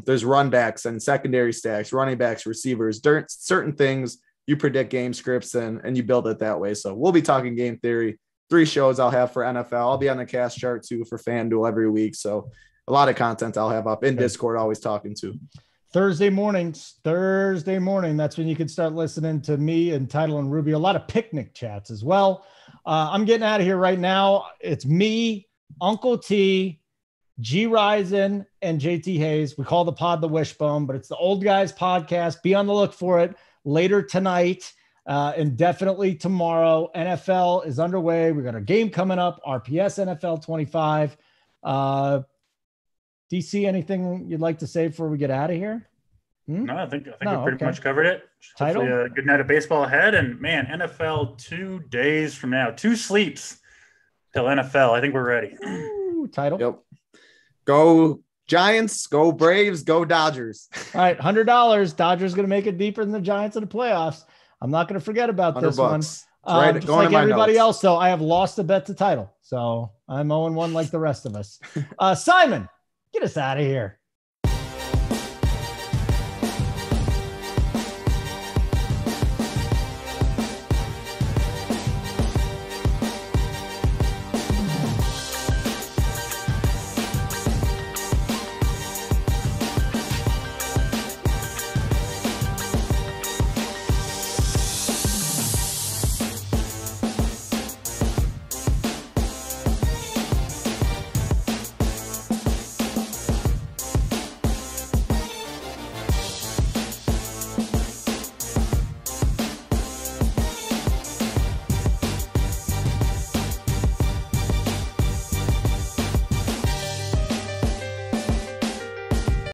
[SPEAKER 7] There's run backs and secondary stacks, running backs, receivers, certain things you predict game scripts and you build it that way. So we'll be talking game theory. 3 shows I'll have for NFL. I'll be on the cast chart too for FanDuel every week. So a lot of content I'll have up in Discord, always talking to.
[SPEAKER 5] Thursday morning. That's when you can start listening to me and Title and Rubio. A lot of picnic chats as well. I'm getting out of here right now. It's me, Uncle T, G Risen, and JT Hayes. We call the pod the Wishbone, but it's the Old Guys podcast. Be on the look for it later tonight and definitely tomorrow. NFL is underway. We got a game coming up, RPS NFL 25. DC, anything you'd like to say before we get out of here?
[SPEAKER 3] No, I think we pretty much covered it.
[SPEAKER 5] Title?
[SPEAKER 3] Hopefully a good night of baseball ahead. And, man, NFL 2 days from now. 2 sleeps till NFL. I think we're ready.
[SPEAKER 5] Ooh, Title?
[SPEAKER 7] Yep. Go Giants, go Braves, go Dodgers.
[SPEAKER 5] All right, $100. Dodgers going to make it deeper than the Giants in the playoffs. I'm not going to forget about this one.
[SPEAKER 7] Right,
[SPEAKER 5] just like everybody else, though, I have lost a bet to Title. So I'm 0-1 like the rest of us. Simon, get us out of here.